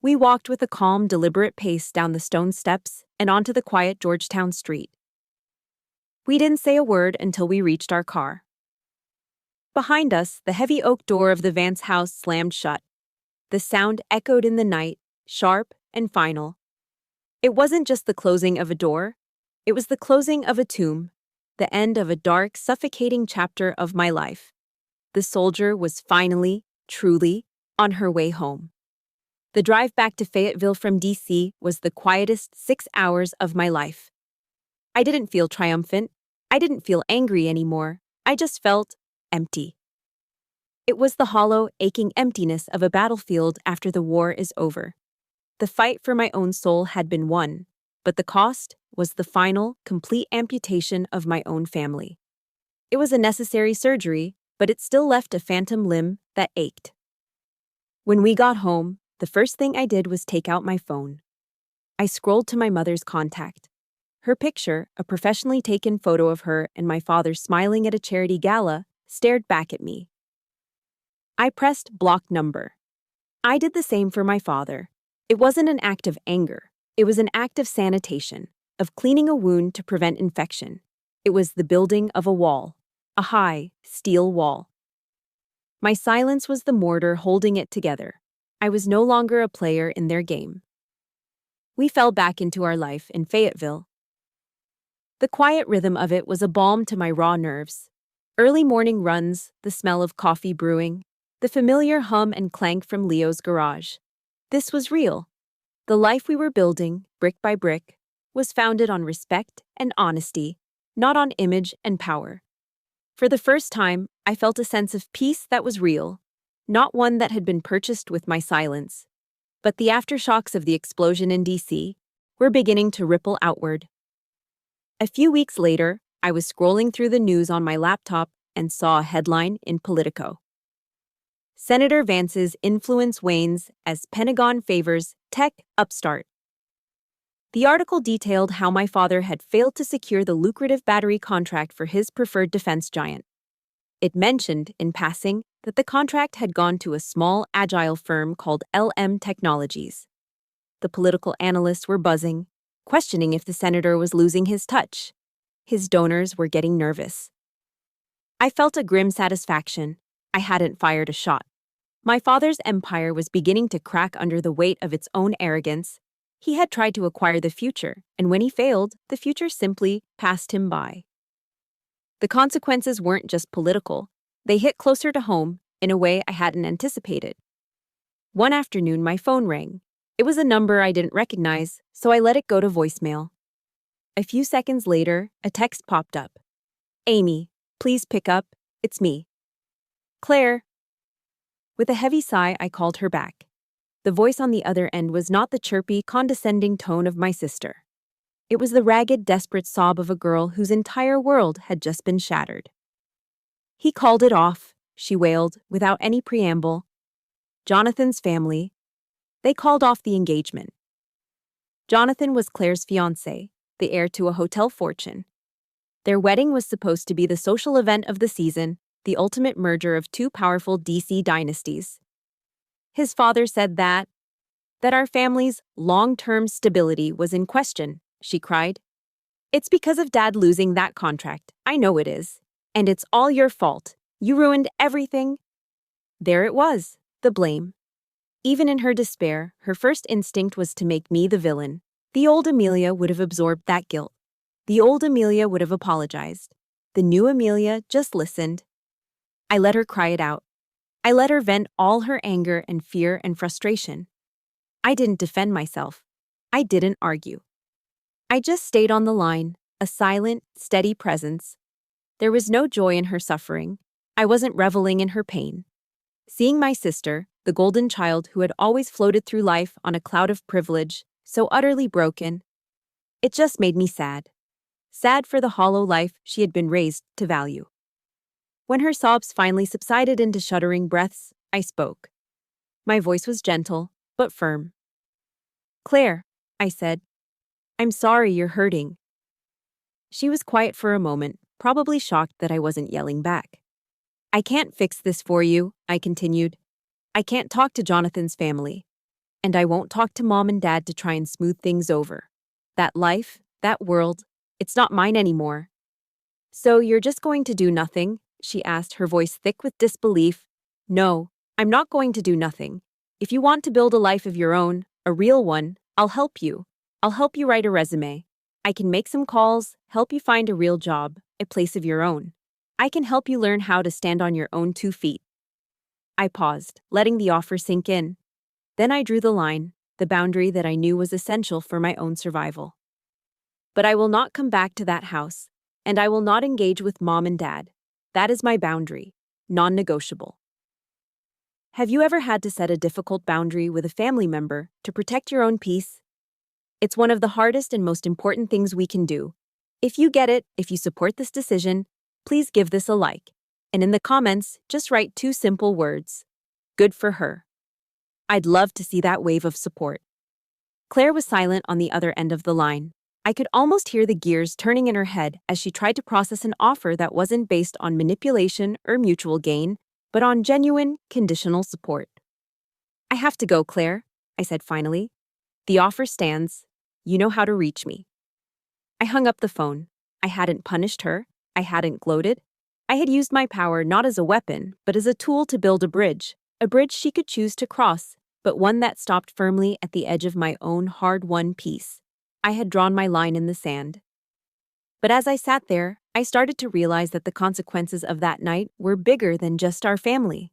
We walked with a calm, deliberate pace down the stone steps and onto the quiet Georgetown street. We didn't say a word until we reached our car. Behind us, the heavy oak door of the Vance house slammed shut. The sound echoed in the night, sharp and final. It wasn't just the closing of a door, it was the closing of a tomb, the end of a dark, suffocating chapter of my life. The soldier was finally, truly, on her way home. The drive back to Fayetteville from D.C. was the quietest 6 hours of my life. I didn't feel triumphant. I didn't feel angry anymore. I just felt empty. It was the hollow, aching emptiness of a battlefield after the war is over. The fight for my own soul had been won, but the cost was the final, complete amputation of my own family. It was a necessary surgery, but it still left a phantom limb that ached. When we got home, the first thing I did was take out my phone. I scrolled to my mother's contact. Her picture, a professionally taken photo of her and my father smiling at a charity gala, stared back at me. I pressed block number. I did the same for my father. It wasn't an act of anger. It was an act of sanitation, of cleaning a wound to prevent infection. It was the building of a wall, a high, steel wall. My silence was the mortar holding it together. I was no longer a player in their game. We fell back into our life in Fayetteville. The quiet rhythm of it was a balm to my raw nerves. Early morning runs, the smell of coffee brewing, the familiar hum and clank from Leo's garage. This was real. The life we were building, brick by brick, was founded on respect and honesty, not on image and power. For the first time, I felt a sense of peace that was real, not one that had been purchased with my silence. But the aftershocks of the explosion in D.C. were beginning to ripple outward. A few weeks later, I was scrolling through the news on my laptop and saw a headline in Politico. Senator Vance's influence wanes as Pentagon favors tech upstart. The article detailed how my father had failed to secure the lucrative battery contract for his preferred defense giant. It mentioned, in passing, that the contract had gone to a small, agile firm called LM Technologies. The political analysts were buzzing, questioning if the senator was losing his touch. His donors were getting nervous. I felt a grim satisfaction. I hadn't fired a shot. My father's empire was beginning to crack under the weight of its own arrogance. He had tried to acquire the future, and when he failed, the future simply passed him by. The consequences weren't just political. They hit closer to home in a way I hadn't anticipated. One afternoon, my phone rang. It was a number I didn't recognize, so I let it go to voicemail. A few seconds later, a text popped up. "Amy, please pick up. It's me. Claire." With a heavy sigh, I called her back. The voice on the other end was not the chirpy, condescending tone of my sister. It was the ragged, desperate sob of a girl whose entire world had just been shattered. "He called it off," she wailed, without any preamble. "Jonathan's family. They called off the engagement." Jonathan was Claire's fiancé, the heir to a hotel fortune. Their wedding was supposed to be the social event of the season, the ultimate merger of two powerful DC dynasties. His father said that our family's long-term stability was in question, she cried. "It's because of Dad losing that contract. I know it is. And it's all your fault. You ruined everything." There it was, the blame. Even in her despair, her first instinct was to make me the villain. The old Amelia would have absorbed that guilt. The old Amelia would have apologized. The new Amelia just listened. I let her cry it out. I let her vent all her anger and fear and frustration. I didn't defend myself. I didn't argue. I just stayed on the line, a silent, steady presence. There was no joy in her suffering. I wasn't reveling in her pain. Seeing my sister, the golden child who had always floated through life on a cloud of privilege, so utterly broken, it just made me sad. Sad for the hollow life she had been raised to value. When her sobs finally subsided into shuddering breaths, I spoke. My voice was gentle, but firm. "Claire," I said, "I'm sorry you're hurting." She was quiet for a moment, probably shocked that I wasn't yelling back. "I can't fix this for you," I continued. "I can't talk to Jonathan's family. And I won't talk to Mom and Dad to try and smooth things over. That life, that world, it's not mine anymore. So you're just going to do nothing, she asked, her voice thick with disbelief. No, I'm not going to do nothing. If you want to build a life of your own, a real one, I'll help you. I'll help you write a resume. I can make some calls, help you find a real job, a place of your own. I can help you learn how to stand on your own 2 feet. I paused, letting the offer sink in. Then I drew the line, the boundary that I knew was essential for my own survival. But I will not come back to that house, and I will not engage with mom and dad. That is my boundary, non-negotiable. Have you ever had to set a difficult boundary with a family member to protect your own peace? It's one of the hardest and most important things we can do. If you get it, if you support this decision, please give this a like. And in the comments, just write 2 simple words. Good for her. I'd love to see that wave of support. Claire was silent on the other end of the line. I could almost hear the gears turning in her head as she tried to process an offer that wasn't based on manipulation or mutual gain, but on genuine, conditional support. I have to go, Claire, I said finally. The offer stands. You know how to reach me. I hung up the phone. I hadn't punished her. I hadn't gloated. I had used my power not as a weapon, but as a tool to build a bridge she could choose to cross, but one that stopped firmly at the edge of my own hard-won peace. I had drawn my line in the sand. But as I sat there, I started to realize that the consequences of that night were bigger than just our family.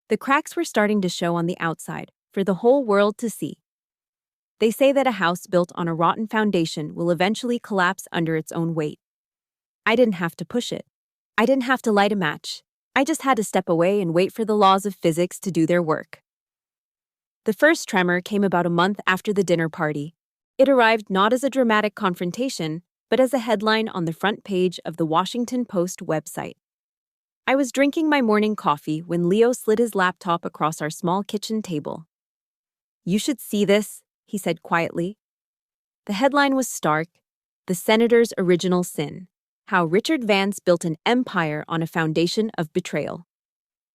The cracks were starting to show on the outside, for the whole world to see. They say that a house built on a rotten foundation will eventually collapse under its own weight. I didn't have to push it. I didn't have to light a match. I just had to step away and wait for the laws of physics to do their work. The first tremor came about a month after the dinner party. It arrived not as a dramatic confrontation, but as a headline on the front page of the Washington Post website. I was drinking my morning coffee when Leo slid his laptop across our small kitchen table. You should see this, he said quietly. The headline was stark: The Senator's Original Sin. How Richard Vance Built an Empire on a Foundation of Betrayal.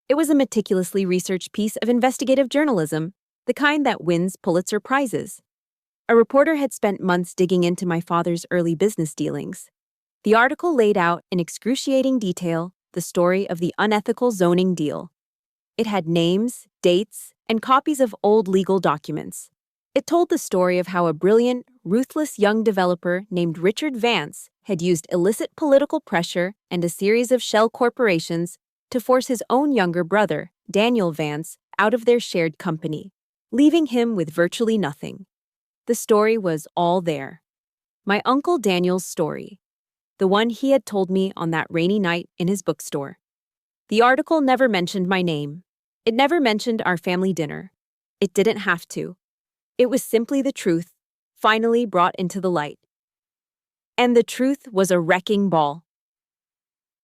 It was a meticulously researched piece of investigative journalism, the kind that wins Pulitzer Prizes. A reporter had spent months digging into my father's early business dealings. The article laid out in excruciating detail the story of the unethical zoning deal. It had names, dates, and copies of old legal documents. It told the story of how a brilliant, ruthless young developer named Richard Vance had used illicit political pressure and a series of shell corporations to force his own younger brother, Daniel Vance, out of their shared company, leaving him with virtually nothing. The story was all there. My Uncle Daniel's story. The one he had told me on that rainy night in his bookstore. The article never mentioned my name. It never mentioned our family dinner. It didn't have to. It was simply the truth, finally brought into the light. And the truth was a wrecking ball.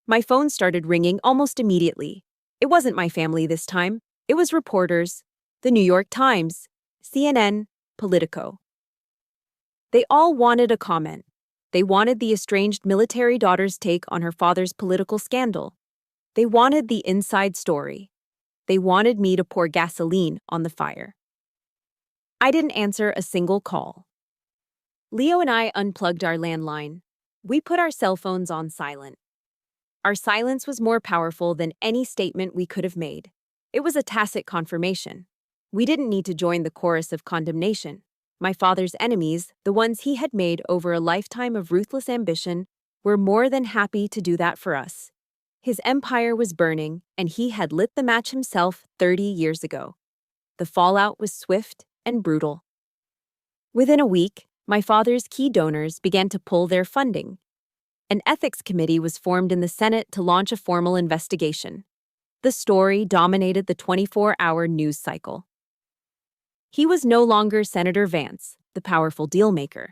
My phone started ringing almost immediately. It wasn't my family this time. It was reporters, the New York Times, CNN, Politico. They all wanted a comment. They wanted the estranged military daughter's take on her father's political scandal. They wanted the inside story. They wanted me to pour gasoline on the fire. I didn't answer a single call. Leo and I unplugged our landline. We put our cell phones on silent. Our silence was more powerful than any statement we could have made. It was a tacit confirmation. We didn't need to join the chorus of condemnation. My father's enemies, the ones he had made over a lifetime of ruthless ambition, were more than happy to do that for us. His empire was burning, and he had lit the match himself 30 years ago. The fallout was swift and brutal. Within a week, my father's key donors began to pull their funding. An ethics committee was formed in the Senate to launch a formal investigation. The story dominated the 24-hour news cycle. He was no longer Senator Vance, the powerful dealmaker.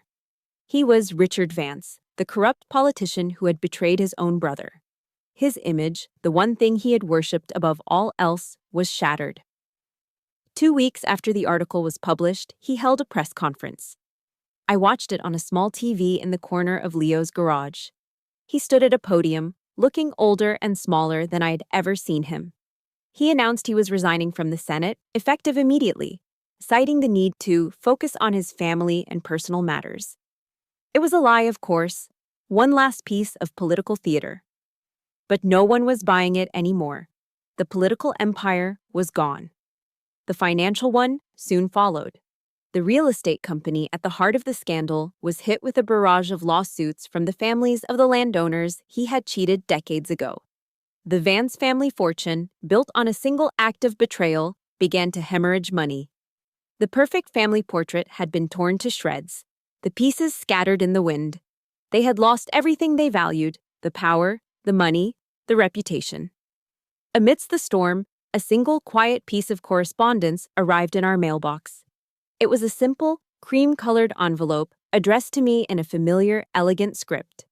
He was Richard Vance, the corrupt politician who had betrayed his own brother. His image, the one thing he had worshipped above all else, was shattered. 2 weeks after the article was published, he held a press conference. I watched it on a small TV in the corner of Leo's garage. He stood at a podium, looking older and smaller than I had ever seen him. He announced he was resigning from the Senate, effective immediately, citing the need to focus on his family and personal matters. It was a lie, of course, one last piece of political theater. But no one was buying it anymore. The political empire was gone. The financial one soon followed. The real estate company at the heart of the scandal was hit with a barrage of lawsuits from the families of the landowners he had cheated decades ago. The Vance family fortune, built on a single act of betrayal, began to hemorrhage money. The perfect family portrait had been torn to shreds, the pieces scattered in the wind. They had lost everything they valued: the power, the money, the reputation. Amidst the storm, a single quiet piece of correspondence arrived in our mailbox. It was a simple, cream-colored envelope addressed to me in a familiar, elegant script.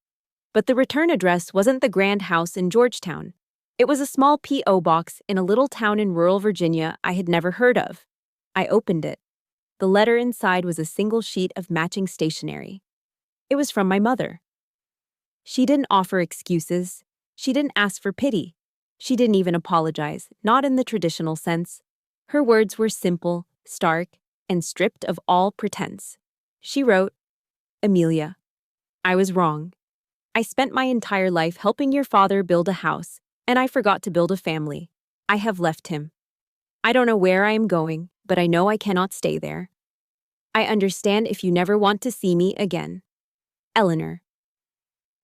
But the return address wasn't the grand house in Georgetown. It was a small P.O. box in a little town in rural Virginia I had never heard of. I opened it. The letter inside was a single sheet of matching stationery. It was from my mother. She didn't offer excuses. She didn't ask for pity. She didn't even apologize, not in the traditional sense. Her words were simple, stark, and stripped of all pretense. She wrote, "Amelia, I was wrong. I spent my entire life helping your father build a house, and I forgot to build a family. I have left him. I don't know where I am going, but I know I cannot stay there. I understand if you never want to see me again. Eleanor."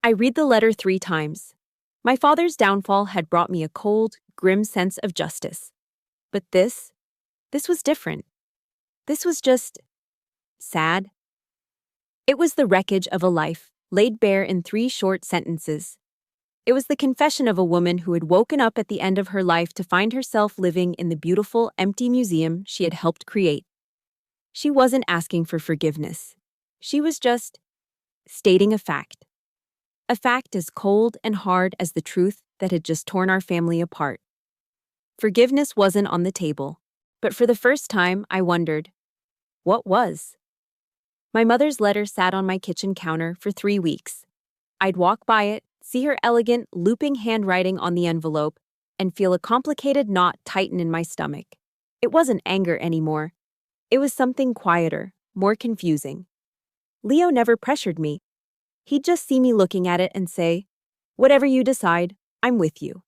I read the letter 3 times. My father's downfall had brought me a cold, grim sense of justice. But this was different. This was just sad. It was the wreckage of a life, laid bare in 3 short sentences. It was the confession of a woman who had woken up at the end of her life to find herself living in the beautiful, empty museum she had helped create. She wasn't asking for forgiveness. She was just stating a fact. A fact as cold and hard as the truth that had just torn our family apart. Forgiveness wasn't on the table, but for the first time I wondered, what was? My mother's letter sat on my kitchen counter for 3 weeks. I'd walk by it, see her elegant, looping handwriting on the envelope, and feel a complicated knot tighten in my stomach. It wasn't anger anymore. It was something quieter, more confusing. Leo never pressured me. He'd just see me looking at it and say, "Whatever you decide, I'm with you."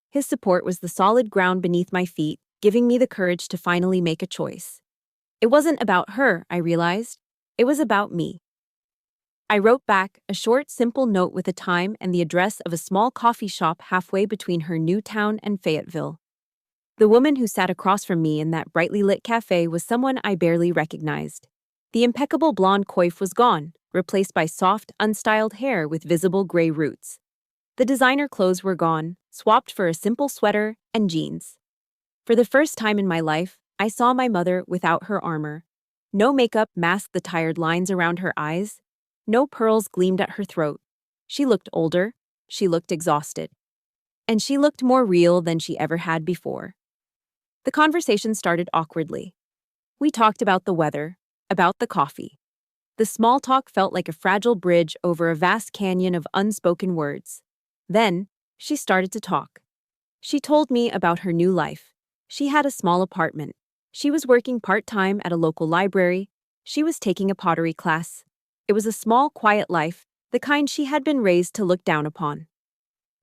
His support was the solid ground beneath my feet, giving me the courage to finally make a choice. It wasn't about her, I realized. It was about me. I wrote back a short, simple note with the time and the address of a small coffee shop halfway between her new town and Fayetteville. The woman who sat across from me in that brightly lit cafe was someone I barely recognized. The impeccable blonde coif was gone, replaced by soft, unstyled hair with visible gray roots. The designer clothes were gone, swapped for a simple sweater and jeans. For the first time in my life, I saw my mother without her armor. No makeup masked the tired lines around her eyes. No pearls gleamed at her throat. She looked older. She looked exhausted. And she looked more real than she ever had before. The conversation started awkwardly. We talked about the weather, about the coffee. The small talk felt like a fragile bridge over a vast canyon of unspoken words. Then, she started to talk. She told me about her new life. She had a small apartment. She was working part-time at a local library. She was taking a pottery class. It was a small, quiet life, the kind she had been raised to look down upon.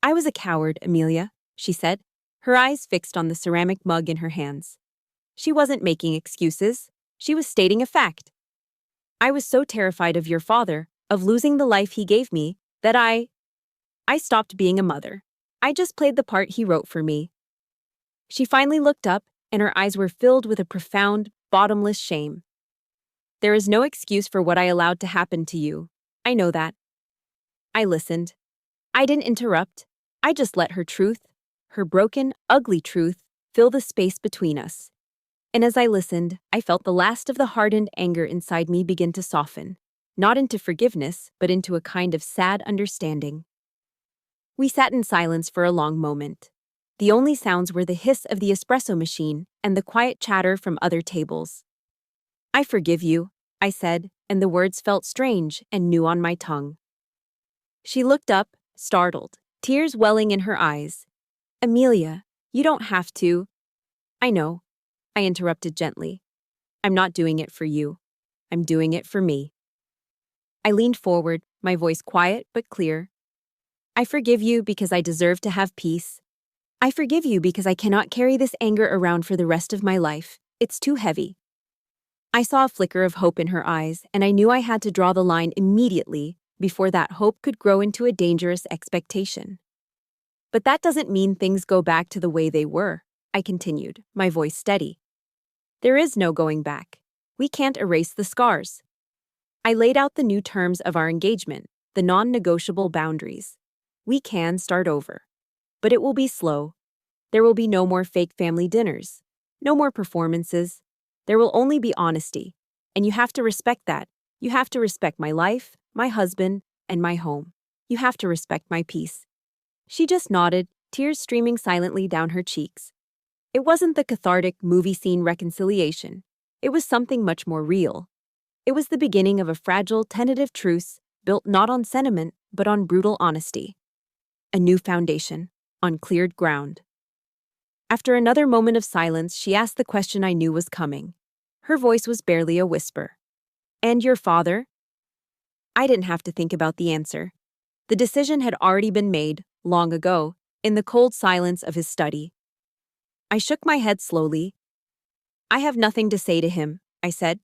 "I was a coward, Amelia," she said, her eyes fixed on the ceramic mug in her hands. She wasn't making excuses. She was stating a fact. "I was so terrified of your father, of losing the life he gave me, that I stopped being a mother. I just played the part he wrote for me." She finally looked up, and her eyes were filled with a profound, bottomless shame. "There is no excuse for what I allowed to happen to you. I know that." I listened. I didn't interrupt. I just let her truth, her broken, ugly truth, fill the space between us. And as I listened, I felt the last of the hardened anger inside me begin to soften, not into forgiveness, but into a kind of sad understanding. We sat in silence for a long moment. The only sounds were the hiss of the espresso machine and the quiet chatter from other tables. "I forgive you," I said, and the words felt strange and new on my tongue. She looked up, startled, tears welling in her eyes. "Amelia, you don't have to." "I know," I interrupted gently. "I'm not doing it for you. I'm doing it for me." I leaned forward, my voice quiet but clear. I forgive you because I deserve to have peace. I forgive you because I cannot carry this anger around for the rest of my life. It's too heavy. I saw a flicker of hope in her eyes, and I knew I had to draw the line immediately before that hope could grow into a dangerous expectation. But that doesn't mean things go back to the way they were, I continued, my voice steady. There is no going back. We can't erase the scars. I laid out the new terms of our engagement, the non-negotiable boundaries. We can start over. But it will be slow. There will be no more fake family dinners, no more performances. There will only be honesty. And you have to respect that. You have to respect my life, my husband, and my home. You have to respect my peace. She just nodded, tears streaming silently down her cheeks. It wasn't the cathartic movie scene reconciliation. It was something much more real. It was the beginning of a fragile, tentative truce built not on sentiment, but on brutal honesty. A new foundation, on cleared ground. After another moment of silence, she asked the question I knew was coming. Her voice was barely a whisper. And your father? I didn't have to think about the answer. The decision had already been made, long ago, in the cold silence of his study. I shook my head slowly. I have nothing to say to him, I said.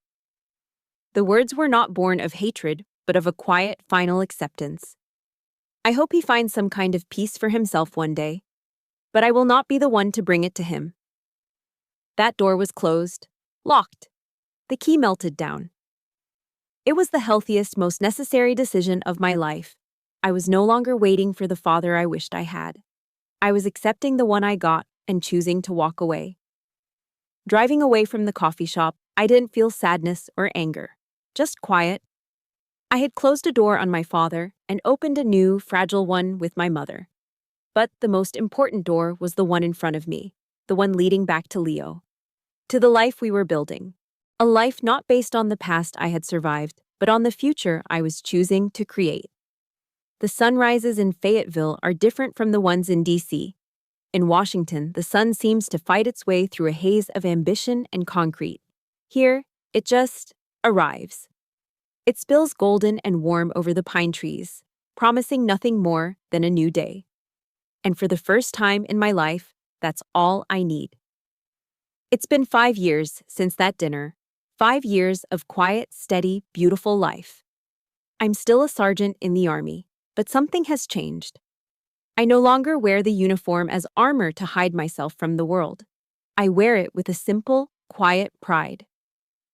The words were not born of hatred, but of a quiet, final acceptance. I hope he finds some kind of peace for himself one day, but I will not be the one to bring it to him. That door was closed, locked. The key melted down. It was the healthiest, most necessary decision of my life. I was no longer waiting for the father I wished I had. I was accepting the one I got and choosing to walk away. Driving away from the coffee shop, I didn't feel sadness or anger, just quiet. I had closed a door on my father and opened a new, fragile one with my mother. But the most important door was the one in front of me, the one leading back to Leo. To the life we were building. A life not based on the past I had survived, but on the future I was choosing to create. The sunrises in Fayetteville are different from the ones in D.C. In Washington, the sun seems to fight its way through a haze of ambition and concrete. Here, it just arrives. It spills golden and warm over the pine trees, promising nothing more than a new day. And for the first time in my life, that's all I need. It's been 5 years since that dinner, 5 years of quiet, steady, beautiful life. I'm still a sergeant in the Army, but something has changed. I no longer wear the uniform as armor to hide myself from the world. I wear it with a simple, quiet pride.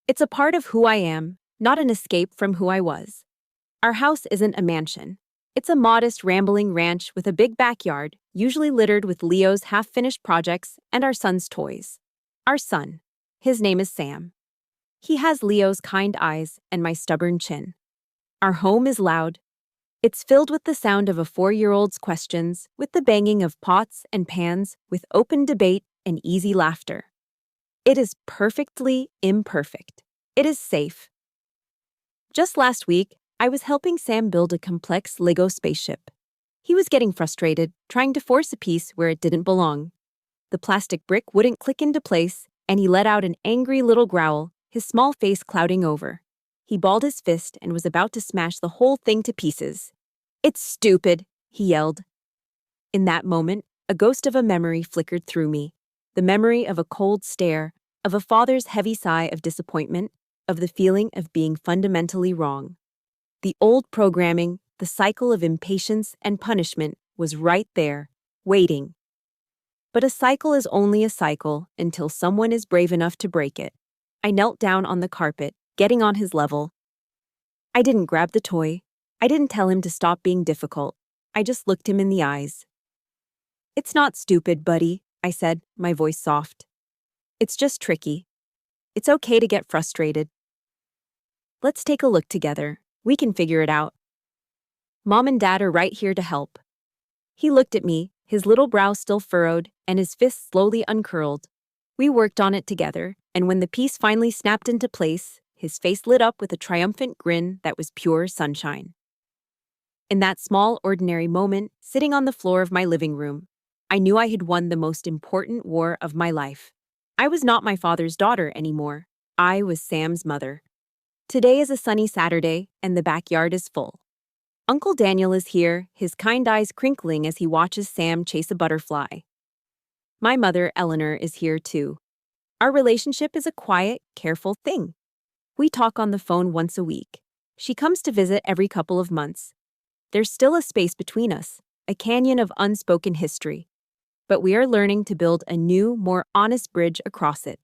It's a part of who I am, not an escape from who I was. Our house isn't a mansion. It's a modest, rambling ranch with a big backyard, usually littered with Leo's half-finished projects and our son's toys. Our son. His name is Sam. He has Leo's kind eyes and my stubborn chin. Our home is loud. It's filled with the sound of a 4-year-old's questions, with the banging of pots and pans, with open debate and easy laughter. It is perfectly imperfect. It is safe. Just last week, I was helping Sam build a complex Lego spaceship. He was getting frustrated, trying to force a piece where it didn't belong. The plastic brick wouldn't click into place, and he let out an angry little growl, his small face clouding over. He balled his fist and was about to smash the whole thing to pieces. "It's stupid," he yelled. In that moment, a ghost of a memory flickered through me. The memory of a cold stare, of a father's heavy sigh of disappointment, of the feeling of being fundamentally wrong. The old programming, the cycle of impatience and punishment was right there, waiting. But a cycle is only a cycle until someone is brave enough to break it. I knelt down on the carpet, getting on his level. I didn't grab the toy. I didn't tell him to stop being difficult. I just looked him in the eyes. "It's not stupid, buddy," I said, my voice soft. "It's just tricky. It's okay to get frustrated. Let's take a look together. We can figure it out. Mom and Dad are right here to help." He looked at me, his little brow still furrowed, and his fists slowly uncurled. We worked on it together, and when the piece finally snapped into place, his face lit up with a triumphant grin that was pure sunshine. In that small, ordinary moment, sitting on the floor of my living room, I knew I had won the most important war of my life. I was not my father's daughter anymore. I was Sam's mother. Today is a sunny Saturday, and the backyard is full. Uncle Daniel is here, his kind eyes crinkling as he watches Sam chase a butterfly. My mother, Eleanor, is here too. Our relationship is a quiet, careful thing. We talk on the phone once a week. She comes to visit every couple of months. There's still a space between us, a canyon of unspoken history. But we are learning to build a new, more honest bridge across it.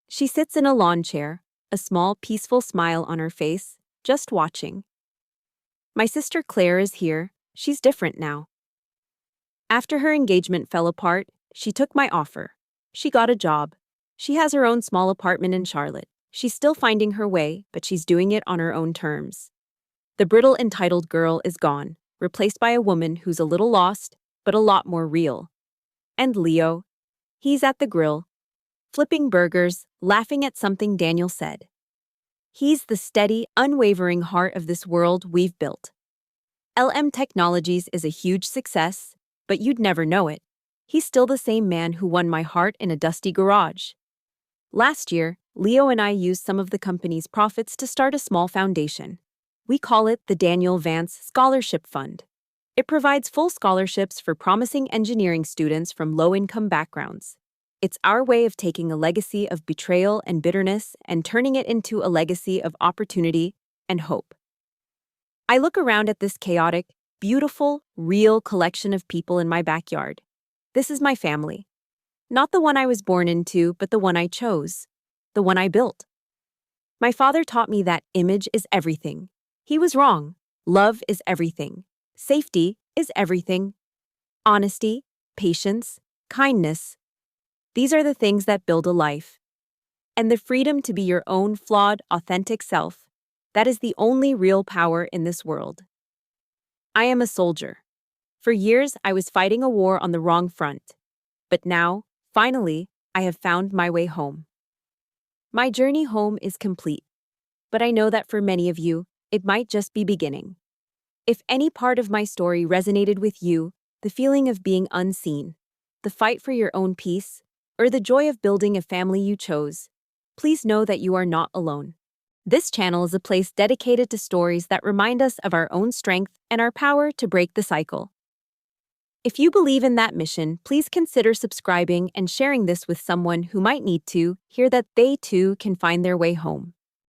She sits in a lawn chair, a small, peaceful smile on her face, just watching. My sister Claire is here. She's different now. After her engagement fell apart, she took my offer. She got a job. She has her own small apartment in Charlotte. She's still finding her way, but she's doing it on her own terms. The brittle, entitled girl is gone, replaced by a woman who's a little lost, but a lot more real. And Leo? He's at the grill, flipping burgers, laughing at something Daniel said. He's the steady, unwavering heart of this world we've built. LM Technologies is a huge success, but you'd never know it. He's still the same man who won my heart in a dusty garage. Last year, Leo and I used some of the company's profits to start a small foundation. We call it the Daniel Vance Scholarship Fund. It provides full scholarships for promising engineering students from low-income backgrounds. It's our way of taking a legacy of betrayal and bitterness and turning it into a legacy of opportunity and hope. I look around at this chaotic, beautiful, real collection of people in my backyard. This is my family. Not the one I was born into, but the one I chose. The one I built. My father taught me that image is everything. He was wrong. Love is everything. Safety is everything. Honesty, patience, kindness. These are the things that build a life. And the freedom to be your own flawed, authentic self, that is the only real power in this world. I am a soldier. For years, I was fighting a war on the wrong front. But now, finally, I have found my way home. My journey home is complete. But I know that for many of you, it might just be beginning. If any part of my story resonated with you, the feeling of being unseen, the fight for your own peace, or the joy of building a family you chose, please know that you are not alone. This channel is a place dedicated to stories that remind us of our own strength and our power to break the cycle. If you believe in that mission, please consider subscribing and sharing this with someone who might need to hear that they too can find their way home.